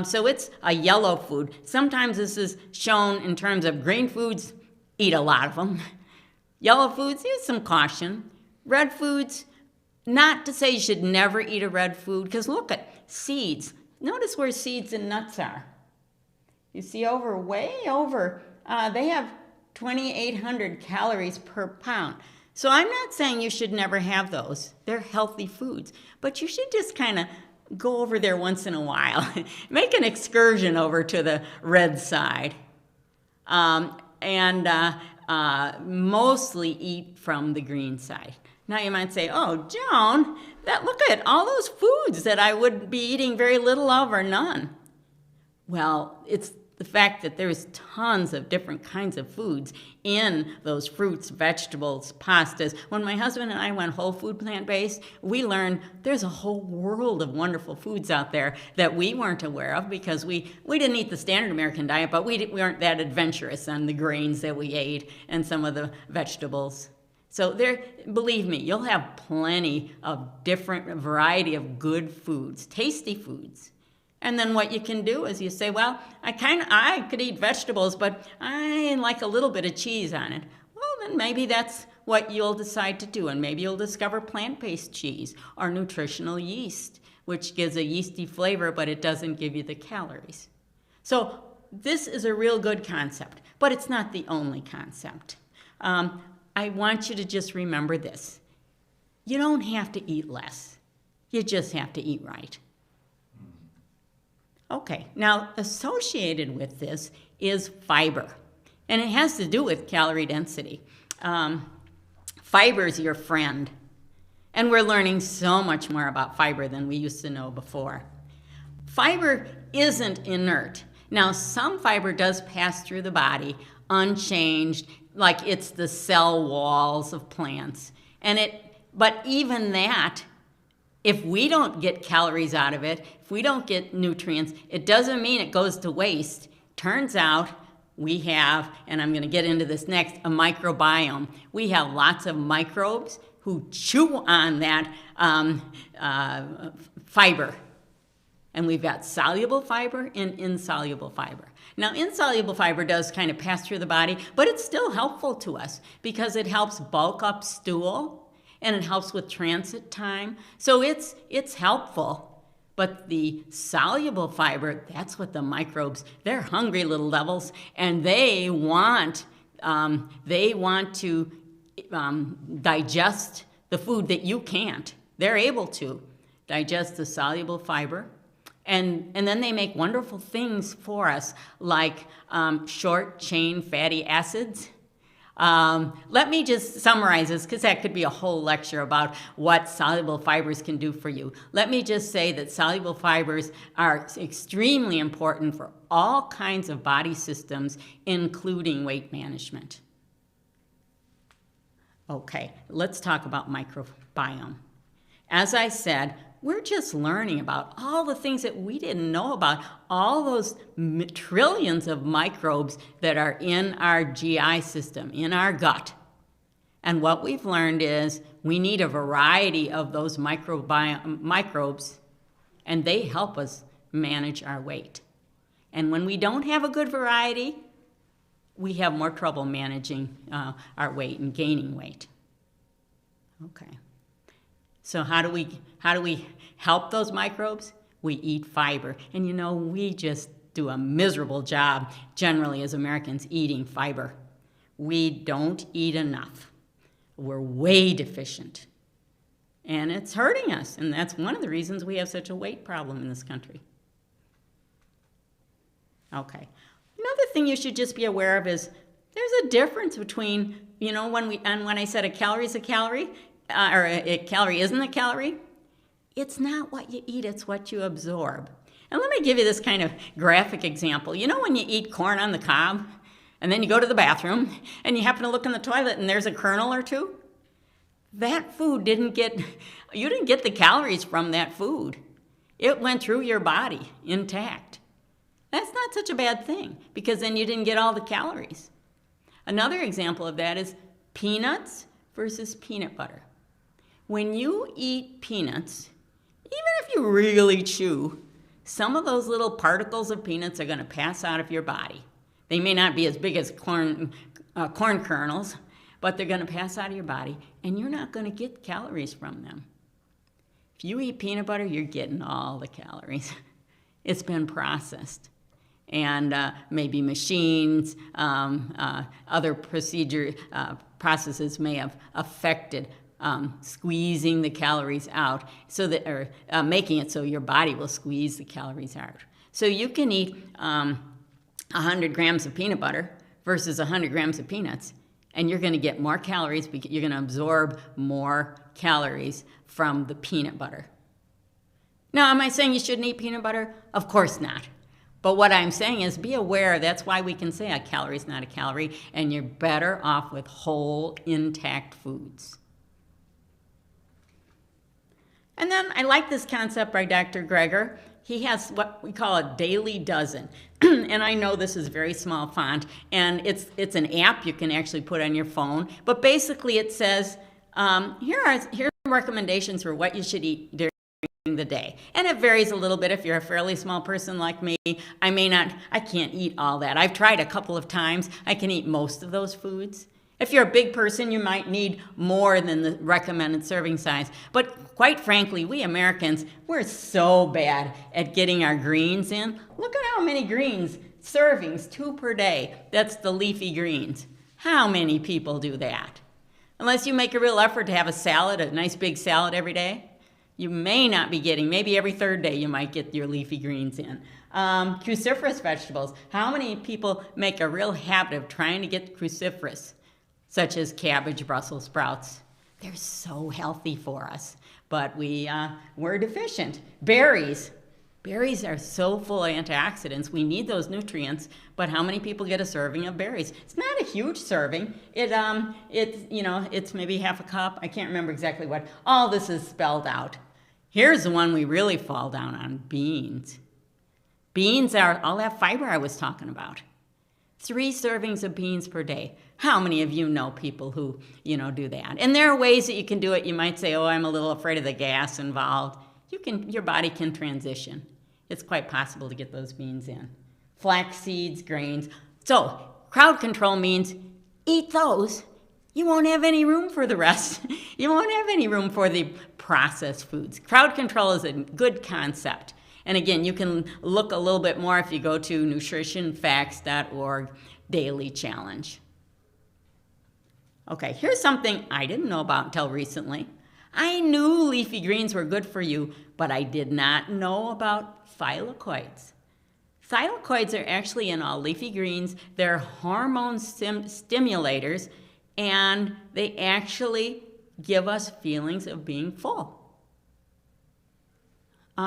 So it's a yellow food. Sometimes this is shown in terms of green foods, eat a lot of them. Yellow foods, use some caution. Red foods, not to say you should never eat a red food, because look at seeds. Notice where seeds and nuts are. You see way over, they have 2,800 calories per pound. So I'm not saying you should never have those. They're healthy foods. But you should just kind of go over there once in a while. Make an excursion over to the red side. And mostly eat from the green side. Now you might say, oh, Joan, look at all those foods that I would be eating very little of or none. Well, it's the fact that there's tons of different kinds of foods in those fruits, vegetables, pastas. When my husband and I went whole food plant-based, we learned there's a whole world of wonderful foods out there that we weren't aware of because we didn't eat the standard American diet, but we weren't that adventurous on the grains that we ate and some of the vegetables. So believe me, you'll have plenty of different variety of good foods, tasty foods. And then what you can do is you say, well, I could eat vegetables, but I like a little bit of cheese on it. Well, then maybe that's what you'll decide to do. And maybe you'll discover plant-based cheese or nutritional yeast, which gives a yeasty flavor, but it doesn't give you the calories. So this is a real good concept, but it's not the only concept. I want you to just remember this. You don't have to eat less. You just have to eat right. Okay, now associated with this is fiber, and it has to do with calorie density. Fiber is your friend, and we're learning so much more about fiber than we used to know before. Fiber isn't inert. Now, some fiber does pass through the body unchanged like it's the cell walls of plants. But even that, if we don't get calories out of it, if we don't get nutrients, it doesn't mean it goes to waste. Turns out we have, and I'm going to get into this next, a microbiome. We have lots of microbes who chew on that fiber. And we've got soluble fiber and insoluble fiber. Now, insoluble fiber does kind of pass through the body, but it's still helpful to us because it helps bulk up stool and it helps with transit time. So it's helpful. But the soluble fiber, that's what the microbes, they're hungry little devils, and they want to digest the food that you can't. They're able to digest the soluble fiber. And then they make wonderful things for us, like short-chain fatty acids. Let me just summarize this, because that could be a whole lecture about what soluble fibers can do for you. Let me just say that soluble fibers are extremely important for all kinds of body systems, including weight management. Okay, let's talk about microbiome. As I said, we're just learning about all the things that we didn't know about, all those trillions of microbes that are in our GI system, in our gut. And what we've learned is we need a variety of those microbes, and they help us manage our weight. And when we don't have a good variety, we have more trouble managing our weight and gaining weight. Okay. So how do we help those microbes? We eat fiber. And you know, we just do a miserable job generally as Americans eating fiber. We don't eat enough. We're way deficient. And it's hurting us. And that's one of the reasons we have such a weight problem in this country. Okay. Another thing you should just be aware of is there's a difference between, you know, when I said a calorie is a calorie, or a calorie isn't a calorie, it's not what you eat, it's what you absorb. And let me give you this kind of graphic example. You know when you eat corn on the cob, and then you go to the bathroom, and you happen to look in the toilet, and there's a kernel or two? That food you didn't get the calories from that food. It went through your body intact. That's not such a bad thing, because then you didn't get all the calories. Another example of that is peanuts versus peanut butter. When you eat peanuts, even if you really chew, some of those little particles of peanuts are going to pass out of your body. They may not be as big as corn kernels, but they're going to pass out of your body, and you're not going to get calories from them. If you eat peanut butter, you're getting all the calories. It's been processed. And maybe machines, other processes may have affected squeezing the calories out, or making it so your body will squeeze the calories out. So you can eat 100 grams of peanut butter versus 100 grams of peanuts, and you're going to get more calories because you're going to absorb more calories from the peanut butter. Now, am I saying you shouldn't eat peanut butter? Of course not. But what I'm saying is be aware, that's why we can say a calorie is not a calorie, and you're better off with whole, intact foods. And then I like this concept by Dr. Greger. He has what we call a daily dozen. And I know this is very small font, and it's an app you can actually put on your phone. But basically it says, here are recommendations for what you should eat during the day. And it varies a little bit. If you're a fairly small person like me, I can't eat all that. I've tried a couple of times. I can eat most of those foods. If you're a big person, you might need more than the recommended serving size. But quite frankly, we Americans, we're so bad at getting our greens in. Look at how many greens, servings, 2 per day. That's the leafy greens. How many people do that? Unless you make a real effort to have a salad, a nice big salad every day, you may not be getting, maybe every 3rd day you might get your leafy greens in. Cruciferous vegetables. How many people make a real habit of trying to get cruciferous, such as cabbage, Brussels sprouts? They're so healthy for us, but we're deficient. Berries. Berries are so full of antioxidants. We need those nutrients, but how many people get a serving of berries? It's not a huge serving. It's maybe half a cup. I can't remember exactly what. All this is spelled out. Here's the one we really fall down on, beans. Beans are all that fiber I was talking about. 3 servings of beans per day. How many of you know people who, do that? And there are ways that you can do it. You might say, oh, I'm a little afraid of the gas involved. Your body can transition. It's quite possible to get those beans in. Flax seeds, grains. So, crowd control means eat those. You won't have any room for the rest. You won't have any room for the processed foods. Crowd control is a good concept. And again, you can look a little bit more if you go to nutritionfacts.org daily challenge. Okay, here's something I didn't know about until recently. I knew leafy greens were good for you, but I did not know about thylakoids. Thylakoids are actually in all leafy greens. They're hormone stimulators, and they actually give us feelings of being full,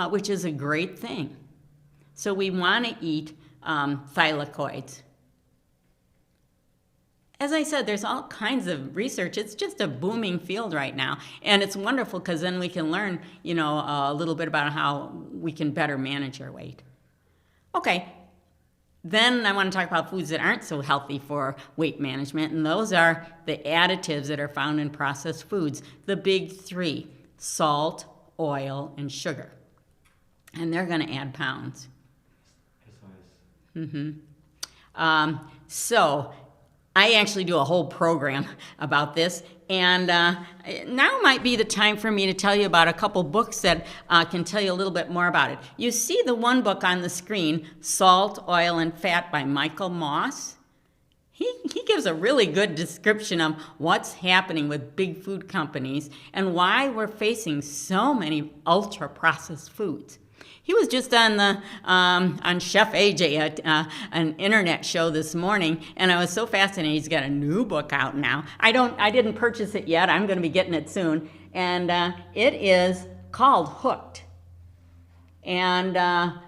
which is a great thing. So we want to eat thylakoids. As I said, there's all kinds of research. It's just a booming field right now. And it's wonderful because then we can learn, a little bit about how we can better manage our weight. Okay, then I want to talk about foods that aren't so healthy for weight management. And those are the additives that are found in processed foods. The big 3, salt, oil, and sugar. And they're going to add pounds. So I actually do a whole program about this, and now might be the time for me to tell you about a couple books that can tell you a little bit more about it. You see the one book on the screen, Salt, Oil, and Fat by Michael Moss. He gives a really good description of what's happening with big food companies and why we're facing so many ultra-processed foods. He was just on on Chef AJ, an internet show this morning, and I was so fascinated. He's got a new book out now. I didn't purchase it yet. I'm going to be getting it soon, and it is called Hooked. And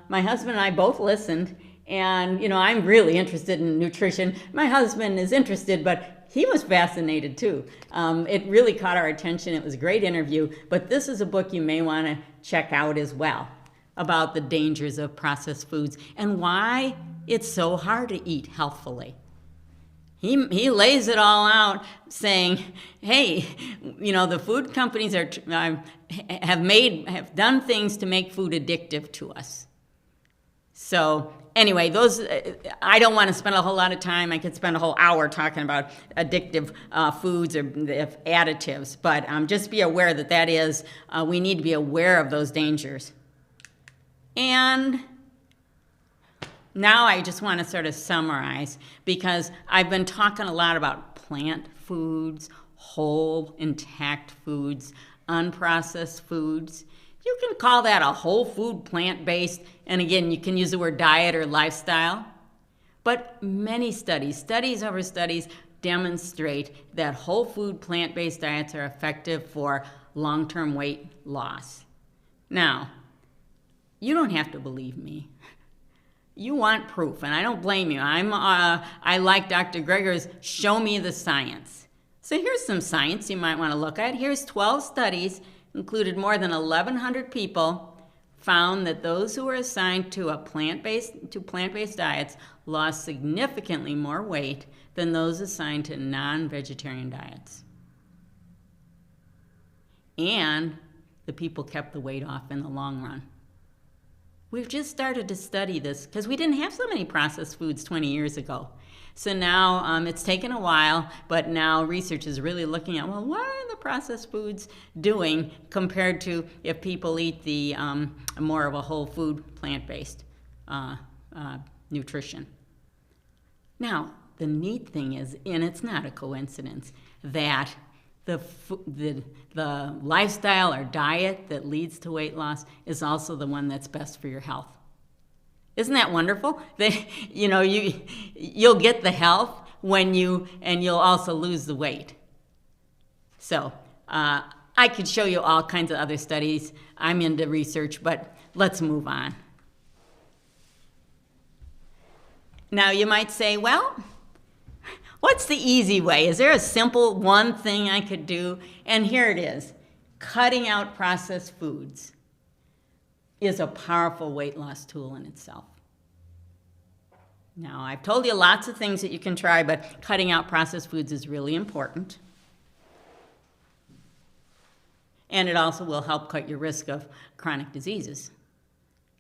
my husband and I both listened, and I'm really interested in nutrition. My husband is interested, but he was fascinated too. It really caught our attention. It was a great interview, but this is a book you may want to check out as well, about the dangers of processed foods and why it's so hard to eat healthfully. He lays it all out saying, hey, the food companies have done things to make food addictive to us. So anyway, I don't want to spend a whole lot of time. I could spend a whole hour talking about addictive foods or additives, but just be aware that is, we need to be aware of those dangers. And now I just want to sort of summarize, because I've been talking a lot about plant foods, whole, intact foods, unprocessed foods. You can call that a whole food, plant-based, and again, you can use the word diet or lifestyle. But many studies over studies, demonstrate that whole food, plant-based diets are effective for long-term weight loss. Now, you don't have to believe me. You want proof, and I don't blame you. I like Dr. Greger's show me the science. So here's some science you might want to look at. Here's 12 studies, included more than 1,100 people, found that those who were assigned to plant-based diets lost significantly more weight than those assigned to non-vegetarian diets. And the people kept the weight off in the long run. We've just started to study this because we didn't have so many processed foods 20 years ago. So now it's taken a while, but now research is really looking at, well, what are the processed foods doing compared to if people eat the more of a whole food, plant-based nutrition. Now, the neat thing is, and it's not a coincidence, that the lifestyle or diet that leads to weight loss is also the one that's best for your health. Isn't that wonderful? You'll get the health and you'll also lose the weight. So I could show you all kinds of other studies. I'm into research, but let's move on. Now you might say, well, what's the easy way? Is there a simple one thing I could do? And here it is. Cutting out processed foods is a powerful weight loss tool in itself. Now, I've told you lots of things that you can try, but cutting out processed foods is really important. And it also will help cut your risk of chronic diseases,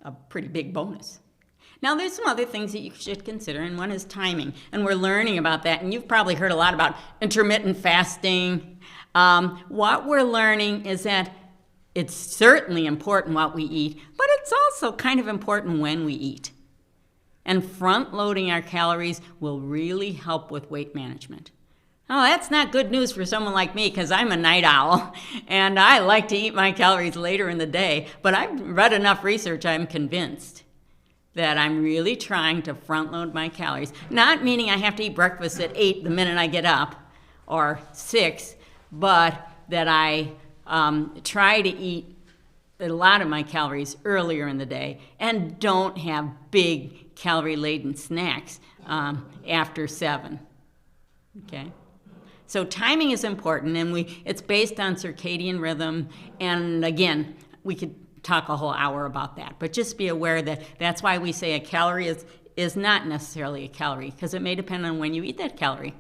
a pretty big bonus. Now, there's some other things that you should consider, and one is timing. And we're learning about that, and you've probably heard a lot about intermittent fasting. What we're learning is that it's certainly important what we eat, but it's also kind of important when we eat. And front-loading our calories will really help with weight management. Oh, that's not good news for someone like me because I'm a night owl and I like to eat my calories later in the day, but I've read enough research, I'm convinced that I'm really trying to front-load my calories. Not meaning I have to eat breakfast at 8 the minute I get up or 6, but that I try to eat a lot of my calories earlier in the day and don't have big calorie-laden snacks after 7. Okay? So timing is important, and it's based on circadian rhythm. And again, we could talk a whole hour about that, but just be aware that that's why we say a calorie is not necessarily a calorie, because it may depend on when you eat that calorie.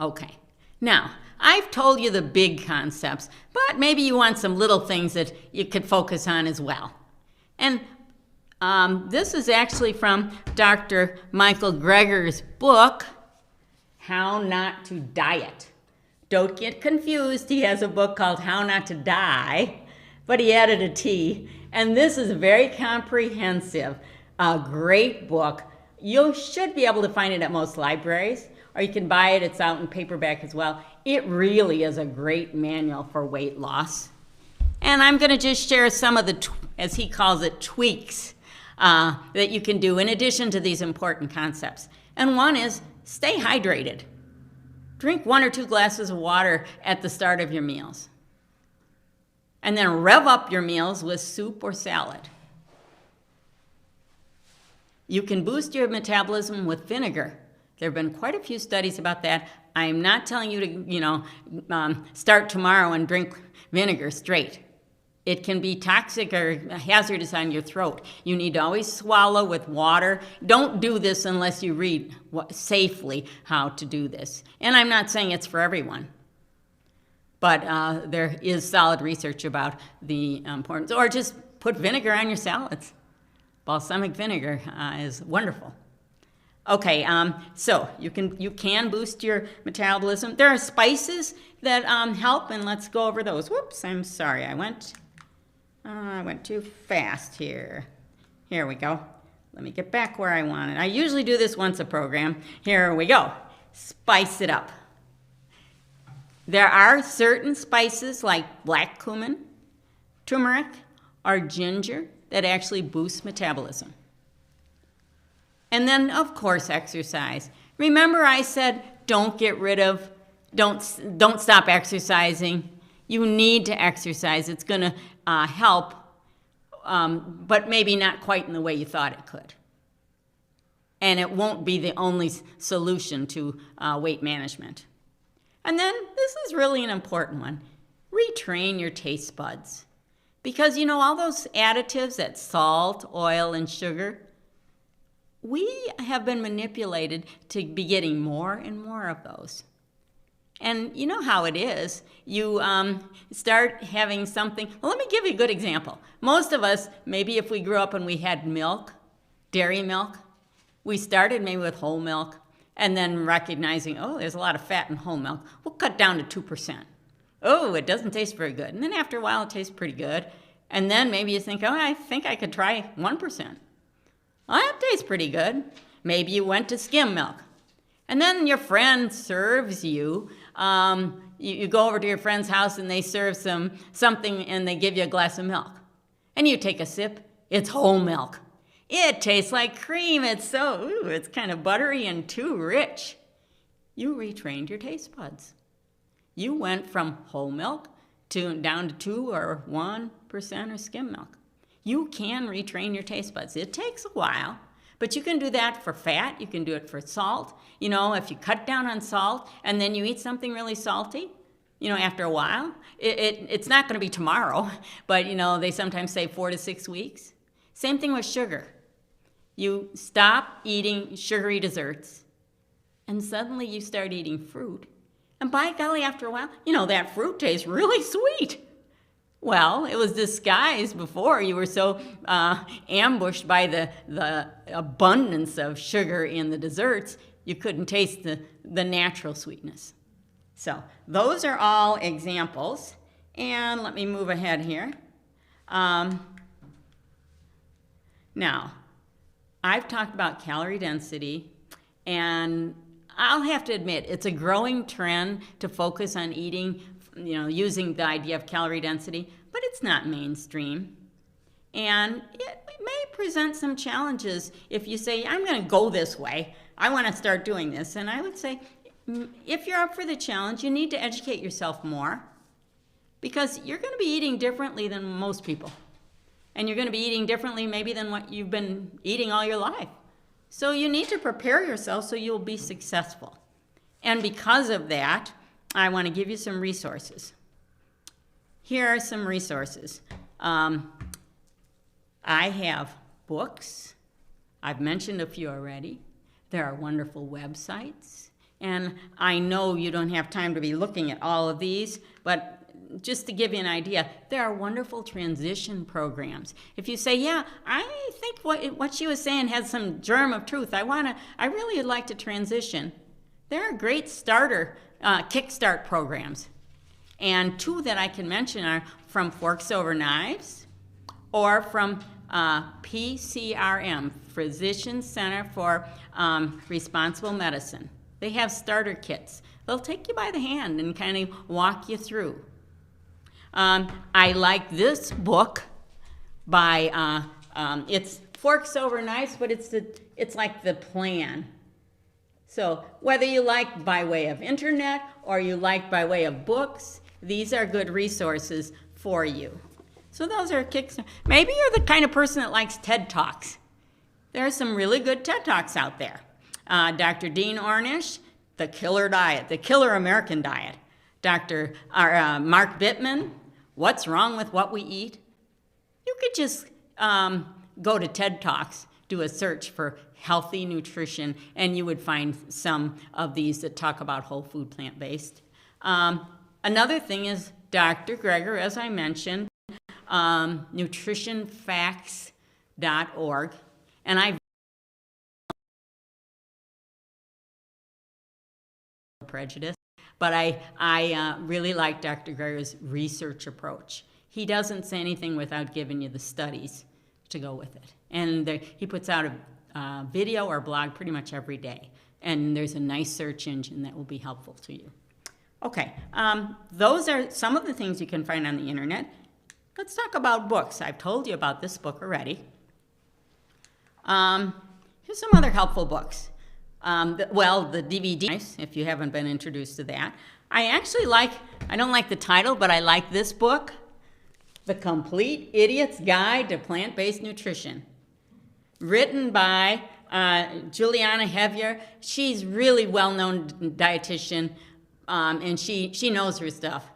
Okay. Now, I've told you the big concepts, but maybe you want some little things that you could focus on as well. And this is actually from Dr. Michael Greger's book, How Not to Diet. Don't get confused. He has a book called How Not to Die, but he added a T. And this is very comprehensive, a great book. You should be able to find it at most libraries, or you can buy it. It's out in paperback as well. It really is a great manual for weight loss. And I'm going to just share some of the, as he calls it, tweaks that you can do in addition to these important concepts. And one is stay hydrated. Drink 1 or 2 glasses of water at the start of your meals. And then rev up your meals with soup or salad. You can boost your metabolism with vinegar. There have been quite a few studies about that. I'm not telling you to, start tomorrow and drink vinegar straight. It can be toxic or hazardous on your throat. You need to always swallow with water. Don't do this unless you read safely how to do this. And I'm not saying it's for everyone. But there is solid research about the importance. Or just put vinegar on your salads. Balsamic vinegar is wonderful. Okay, so you can boost your metabolism. There are spices that help, and let's go over those. Whoops, I'm sorry, I went too fast here. Here we go. Let me get back where I wanted. I usually do this once a program. Here we go. Spice it up. There are certain spices like black cumin, turmeric, or ginger that actually boost metabolism. And then, of course, exercise. Remember I said don't stop exercising. You need to exercise. It's going to help, but maybe not quite in the way you thought it could. And it won't be the only solution to weight management. And then, this is really an important one. Retrain your taste buds. Because, all those additives, that salt, oil, and sugar, we have been manipulated to be getting more and more of those. And you know how it is. You start having something. Well, let me give you a good example. Most of us, maybe if we grew up and we had milk, dairy milk, we started maybe with whole milk, and then recognizing, oh, there's a lot of fat in whole milk. We'll cut down to 2%. Oh, it doesn't taste very good. And then after a while, it tastes pretty good. And then maybe you think, oh, I think I could try 1%. Well, that tastes pretty good. Maybe you went to skim milk. And then your friend serves you. You go over to your friend's house and they serve something and they give you a glass of milk. And you take a sip. It's whole milk. It tastes like cream. It's kind of buttery and too rich. You retrained your taste buds. You went from whole milk down to 2 or 1% or skim milk. You can retrain your taste buds. It takes a while, But you can do that for fat. You can do it for salt. You know, if you cut down on salt and then you eat something really salty, you know, after a while, it's not going to be tomorrow, but, you know, they sometimes say 4 to 6 weeks. Same thing with sugar. You stop eating sugary desserts, and suddenly you start eating fruit. And by golly, after a while, you know, that fruit tastes really sweet. Well, it was disguised before. You were so ambushed by the abundance of sugar in the desserts, you couldn't taste the natural sweetness. So those are all examples. And let me move ahead here. Now, I've talked about calorie density, and I'll have to admit, it's a growing trend to focus on eating, you know, using the idea of calorie density, but it's not mainstream. And it may present some challenges if you say, I'm going to go this way. I want to start doing this. And I would say, if you're up for the challenge, you need to educate yourself more, because you're going to be eating differently than most people. And you're going to be eating differently maybe than what you've been eating all your life. So you need to prepare yourself so you'll be successful. And because of that, I want to give you some resources. Here are some resources. I have books. I've mentioned a few already. There are wonderful websites. And I know you don't have time to be looking at all of these, but just to give you an idea, there are wonderful transition programs. If you say, yeah, I think what she was saying has some germ of truth. I really would like to transition. There are great kickstart programs. And 2 that I can mention are from Forks Over Knives or from PCRM, Physician Center for Responsible Medicine. They have starter kits. They'll take you by the hand and kind of walk you through. I like this book by, it's Forks Over Knives, but it's like the plan. So whether you like by way of internet or you like by way of books, these are good resources for you. So those are kicks. Maybe you're the kind of person that likes TED Talks. There are some really good TED Talks out there. Dr. Dean Ornish, The Killer Diet, The Killer American Diet. Dr. Mark Bittman, What's Wrong with What We Eat? You could just go to TED Talks, do a search for healthy nutrition, and you would find some of these that talk about whole food, plant-based. Another thing is Dr. Greger, as I mentioned, nutritionfacts.org, and I prejudice. But I really like Dr. Greger's research approach. He doesn't say anything without giving you the studies to go with it. And he puts out a video or blog pretty much every day. And there's a nice search engine that will be helpful to you. Okay, those are some of the things you can find on the internet. Let's talk about books. I've told you about this book already. Here's some other helpful books. The DVD, if you haven't been introduced to that. I don't like the title, but I like this book, The Complete Idiot's Guide to Plant-Based Nutrition, written by Juliana Hevier. She's really well-known dietitian, and she knows her stuff.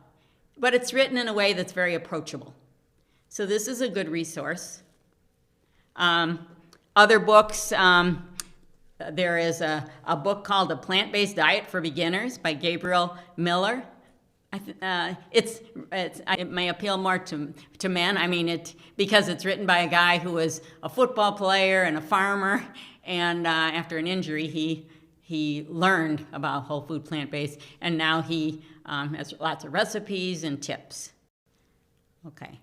But it's written in a way that's very approachable. So this is a good resource. Other books, there is a book called A Plant-Based Diet for Beginners by Gabriel Miller. It may appeal more to men. I mean, because it's written by a guy who was a football player and a farmer, and after an injury, he learned about whole food plant-based, and now he has lots of recipes and tips. Okay.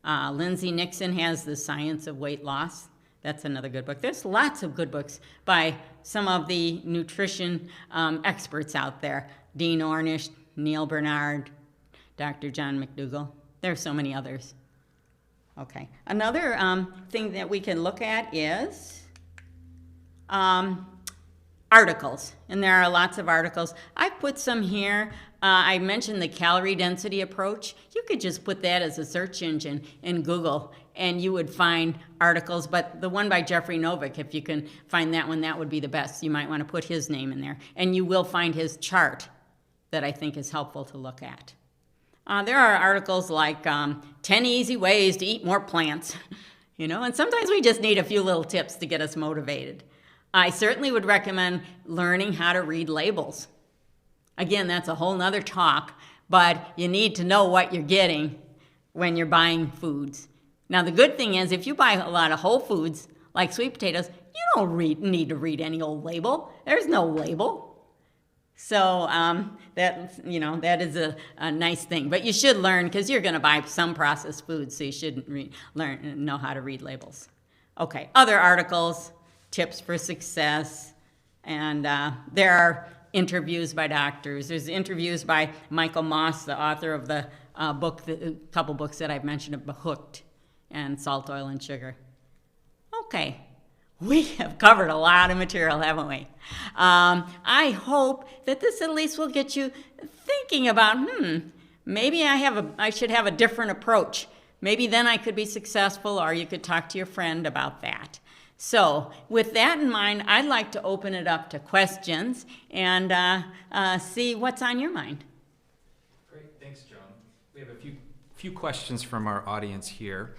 Lindsay Nixon has The Science of Weight Loss. That's another good book. There's lots of good books by some of the nutrition experts out there. Dean Ornish, Neil Bernard, Dr. John McDougall. There are so many others. Okay. Another thing that we can look at is articles, and there are lots of articles. I've put some here. I mentioned the calorie density approach. You could just put that as a search engine in Google, and you would find articles. But the one by Jeffrey Novick, if you can find that one, that would be the best. You might want to put his name in there, and you will find his chart that I think is helpful to look at. There are articles like 10 easy ways to eat more plants, and sometimes we just need a few little tips to get us motivated. I certainly would recommend learning how to read labels. Again, that's a whole nother talk, but you need to know what you're getting when you're buying foods. Now, the good thing is if you buy a lot of whole foods, like sweet potatoes, you don't need to read any old label. There's no label. So that is a nice thing. But you should learn, because you're going to buy some processed foods, so you should know how to read labels. Okay, other articles, tips for success, and there are interviews by doctors. There's interviews by Michael Moss, the author of the couple books that I've mentioned, Hooked and Salt, Oil, and Sugar. Okay. We have covered a lot of material, haven't we? I hope that this at least will get you thinking about, maybe I should have a different approach. Maybe then I could be successful, or you could talk to your friend about that. So with that in mind, I'd like to open it up to questions and see what's on your mind. Great, thanks, Joan. We have a few questions from our audience here.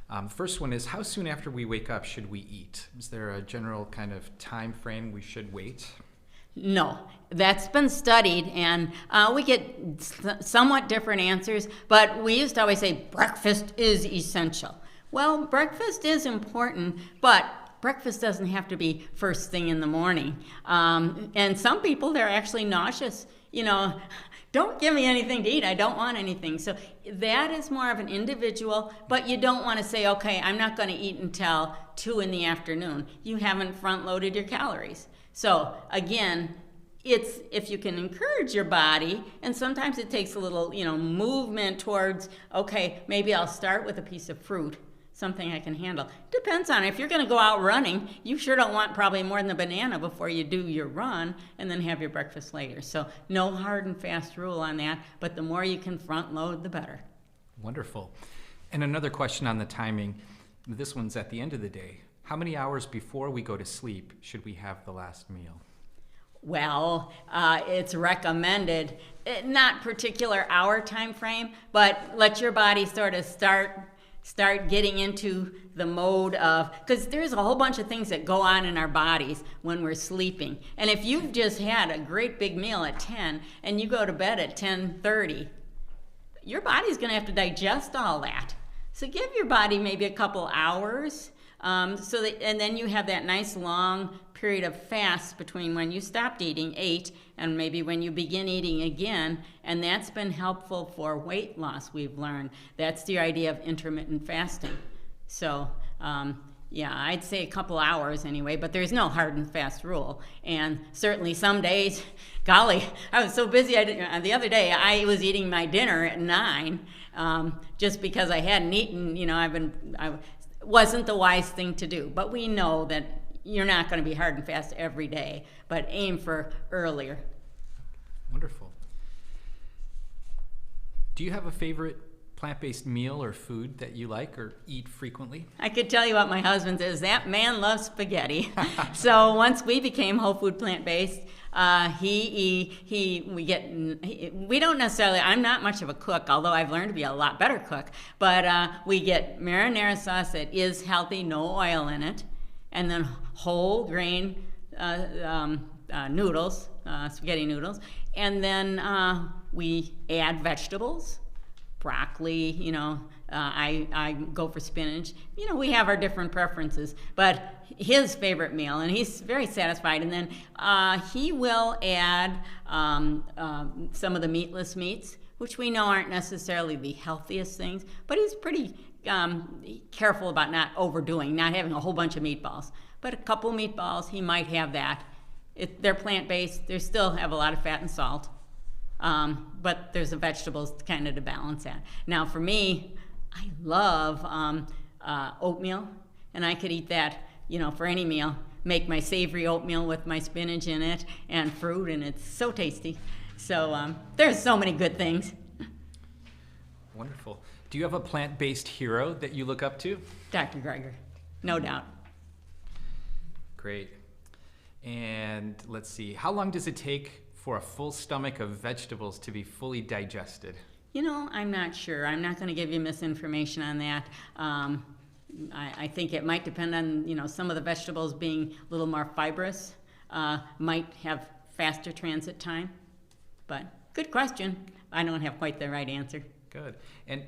The first one is, how soon after we wake up should we eat? Is there a general kind of time frame we should wait? No, that's been studied, and we get somewhat different answers, but we used to always say breakfast is essential. Well, breakfast is important, but breakfast doesn't have to be first thing in the morning. And some people, they're actually nauseous. Don't give me anything to eat. I don't want anything. So that is more of an individual, but you don't want to say, okay, I'm not going to eat until 2 in the afternoon. You haven't front-loaded your calories. So again, it's if you can encourage your body, and sometimes it takes a little, movement towards, okay, maybe I'll start with a piece of fruit, something I can handle. Depends on if you're going to go out running, you sure don't want probably more than a banana before you do your run and then have your breakfast later. So no hard and fast rule on that, but the more you can front load, the better. Wonderful. And another question on the timing. This one's at the end of the day. How many hours before we go to sleep should we have the last meal? Well, it's recommended, not particular hour time frame, but let your body sort of start getting into the mode of, because there's a whole bunch of things that go on in our bodies when we're sleeping. And if you've just had a great big meal at 10 and you go to bed at 10:30, your body's going to have to digest all that. So give your body maybe a couple hours, and then you have that nice long period of fast between when you stopped eating, 8, and maybe when you begin eating again, and that's been helpful for weight loss, we've learned. That's the idea of intermittent fasting. So, I'd say a couple hours anyway, but there's no hard and fast rule. And certainly some days, golly, I was so busy. The other day, I was eating my dinner at 9, just because I hadn't eaten. Wasn't the wise thing to do. But we know that you're not going to be hard and fast every day, but aim for earlier. Wonderful. Do you have a favorite plant-based meal or food that you like or eat frequently? I could tell you what my husband says. That man loves spaghetti. So once we became whole food plant-based, we don't necessarily, I'm not much of a cook, although I've learned to be a lot better cook, but we get marinara sauce that is healthy, no oil in it, and then whole grain noodles, spaghetti noodles, and then we add vegetables, broccoli, I go for spinach. We have our different preferences, but his favorite meal, and he's very satisfied, and then he will add some of the meatless meats, which we know aren't necessarily the healthiest things, but he's pretty careful about not overdoing, not having a whole bunch of meatballs. But a couple meatballs, he might have that. They're plant-based. They still have a lot of fat and salt. But there's the vegetables kind of to balance that. Now for me, I love oatmeal, and I could eat that, for any meal. make my savory oatmeal with my spinach in it and fruit, and it's so tasty. So there's so many good things. Wonderful. Do you have a plant-based hero that you look up to? Dr. Greger, no doubt. Great. And let's see, how long does it take for a full stomach of vegetables to be fully digested? You know, I'm not sure. I'm not going to give you misinformation on that. I think it might depend on, some of the vegetables being a little more fibrous, might have faster transit time. But good question. I don't have quite the right answer. Good. And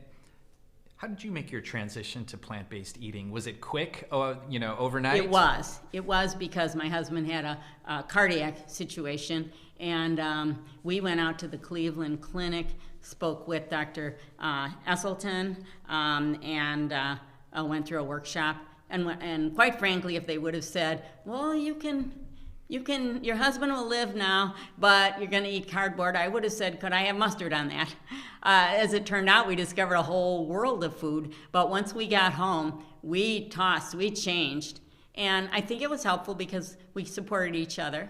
how did you make your transition to plant-based eating? Was it quick, overnight? It was. It was because my husband had a cardiac situation, and we went out to the Cleveland Clinic, spoke with Dr. Esselton, and went through a workshop. And quite frankly, if they would have said, well, your husband will live now, but you're going to eat cardboard, I would have said, could I have mustard on that? As it turned out, we discovered a whole world of food. But once we got home, we tossed, we changed. And I think it was helpful because we supported each other.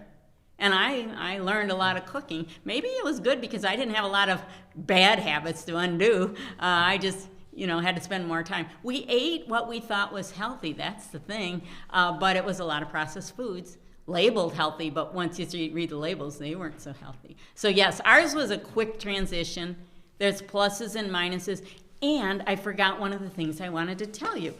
And I learned a lot of cooking. Maybe it was good because I didn't have a lot of bad habits to undo. I just had to spend more time. We ate what we thought was healthy, that's the thing. But it was a lot of processed foods. Labeled healthy, but once you read the labels, they weren't so healthy. So yes, ours was a quick transition. There's pluses and minuses. And I forgot one of the things I wanted to tell you.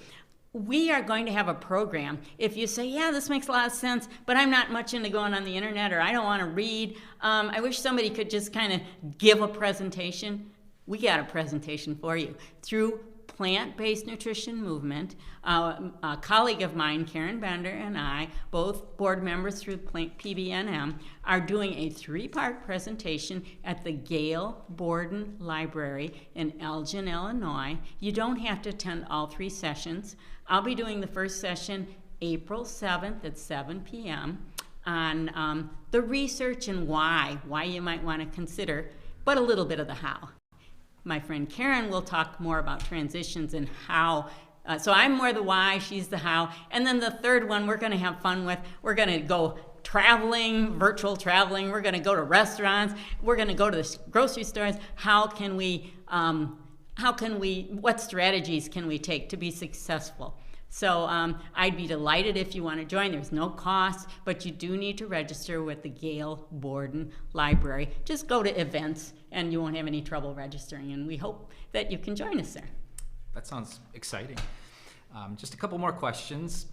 We are going to have a program. If you say, yeah, this makes a lot of sense, but I'm not much into going on the internet, or I don't want to read, I wish somebody could just kind of give a presentation. We got a presentation for you through Plant-Based Nutrition Movement. A colleague of mine, Karen Bender, and I, both board members through PBNM, are doing a 3-part presentation at the Gail Borden Library in Elgin, Illinois. You don't have to attend all 3 sessions. I'll be doing the first session April 7th at 7 p.m. on the research and why you might want to consider, but a little bit of the how. My friend Karen will talk more about transitions and how. So I'm more the why, she's the how. And then the third one we're going to have fun with. We're going to go traveling, virtual traveling. We're going to go to restaurants. We're going to go to the grocery stores. What strategies can we take to be successful? So I'd be delighted if you want to join. There's no cost, but you do need to register with the Gail Borden Library. Just go to events, and you won't have any trouble registering, and we hope that you can join us there. That sounds exciting. Just a couple more questions.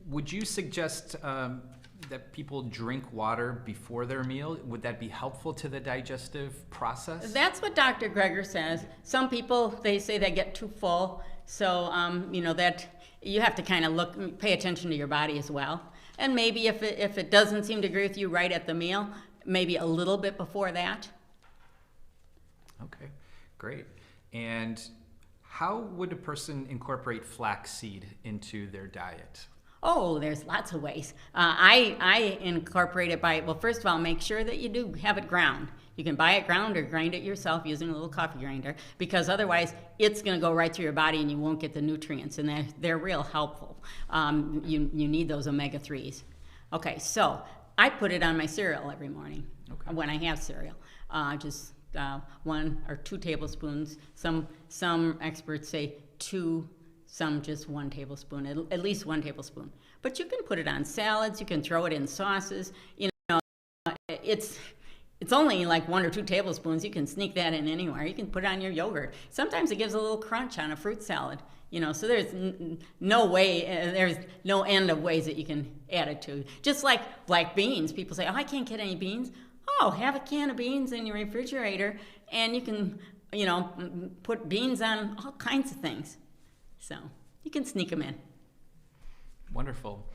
Would you suggest that people drink water before their meal? Would that be helpful to the digestive process? That's what Dr. Greger says. Some people, they say they get too full, so that you have to kind of pay attention to your body as well. And maybe if it doesn't seem to agree with you right at the meal, maybe a little bit before that. Okay, great. And how would a person incorporate flaxseed into their diet? Oh, there's lots of ways. I incorporate it by, well, first of all, make sure that you do have it ground. You can buy it ground or grind it yourself using a little coffee grinder, because otherwise it's going to go right through your body and you won't get the nutrients, and they're real helpful. You need those omega-3s. Okay, so I put it on my cereal every morning when I have cereal. Just 1 or 2 tablespoons. Some experts say 2, some just 1 tablespoon, at least 1 tablespoon. But you can put it on salads, you can throw it in sauces. It's only like 1 or 2 tablespoons. You can sneak that in anywhere. You can put it on your yogurt. Sometimes it gives a little crunch on a fruit salad. So there's no way, there's no end of ways that you can add it to. Just like black beans. People say, oh, I can't get any beans. Oh, have a can of beans in your refrigerator, and you can, put beans on all kinds of things. So you can sneak them in. Wonderful.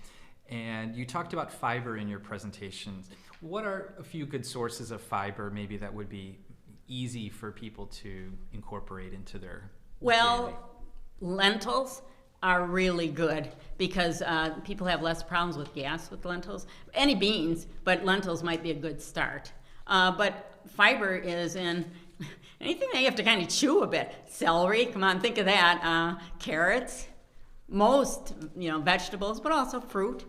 And you talked about fiber in your presentations. What are a few good sources of fiber maybe that would be easy for people to incorporate into their daily? Lentils are really good because people have less problems with gas with lentils. Any beans, but lentils might be a good start. But fiber is in anything that you have to kind of chew a bit. Celery, come on, think of that. Carrots, most vegetables, but also fruit.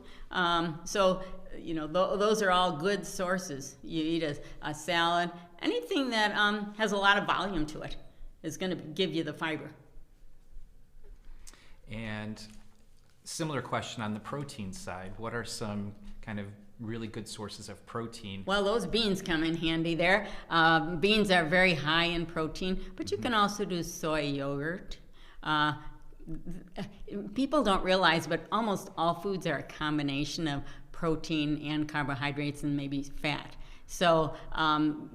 So, those are all good sources. You eat a salad, anything that has a lot of volume to it is going to give you the fiber. And similar question on the protein side. What are some kind of really good sources of protein? Well, those beans come in handy there. Beans are very high in protein, but you can also do soy yogurt. People don't realize, but almost all foods are a combination of protein and carbohydrates and maybe fat. So,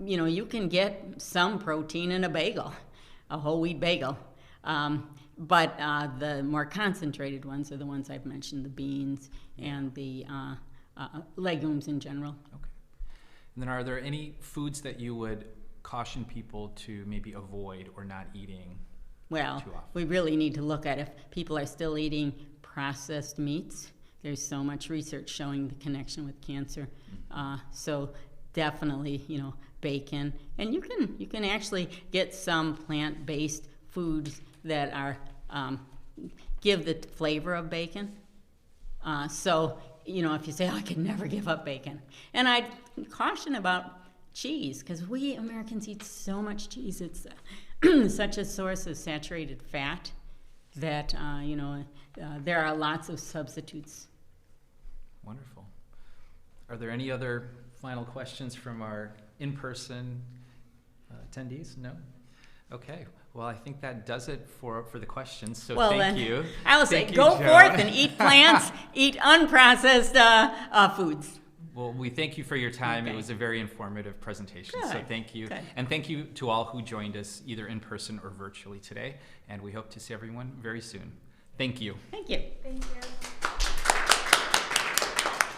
you can get some protein in a bagel, a whole wheat bagel. But the more concentrated ones are the ones I've mentioned, the beans and the legumes in general. Okay. And then are there any foods that you would caution people to maybe avoid or not eating? Well, we really need to look at if people are still eating processed meats. There's so much research showing the connection with cancer. So definitely, bacon. And you can actually get some plant-based foods that are give the flavor of bacon. So, if you say, I could never give up bacon. And I'd caution about cheese, because we Americans eat so much cheese. It's such a source of saturated fat that, there are lots of substitutes. Wonderful. Are there any other final questions from our in-person attendees? No? Okay. Well, I think that does it for the questions. So thank you. I will say, go forth and eat plants, eat unprocessed foods. Well, we thank you for your time. Okay. It was a very informative presentation. Good. So thank you. Good. And thank you to all who joined us either in person or virtually today. And we hope to see everyone very soon. Thank you. Thank you. Thank you.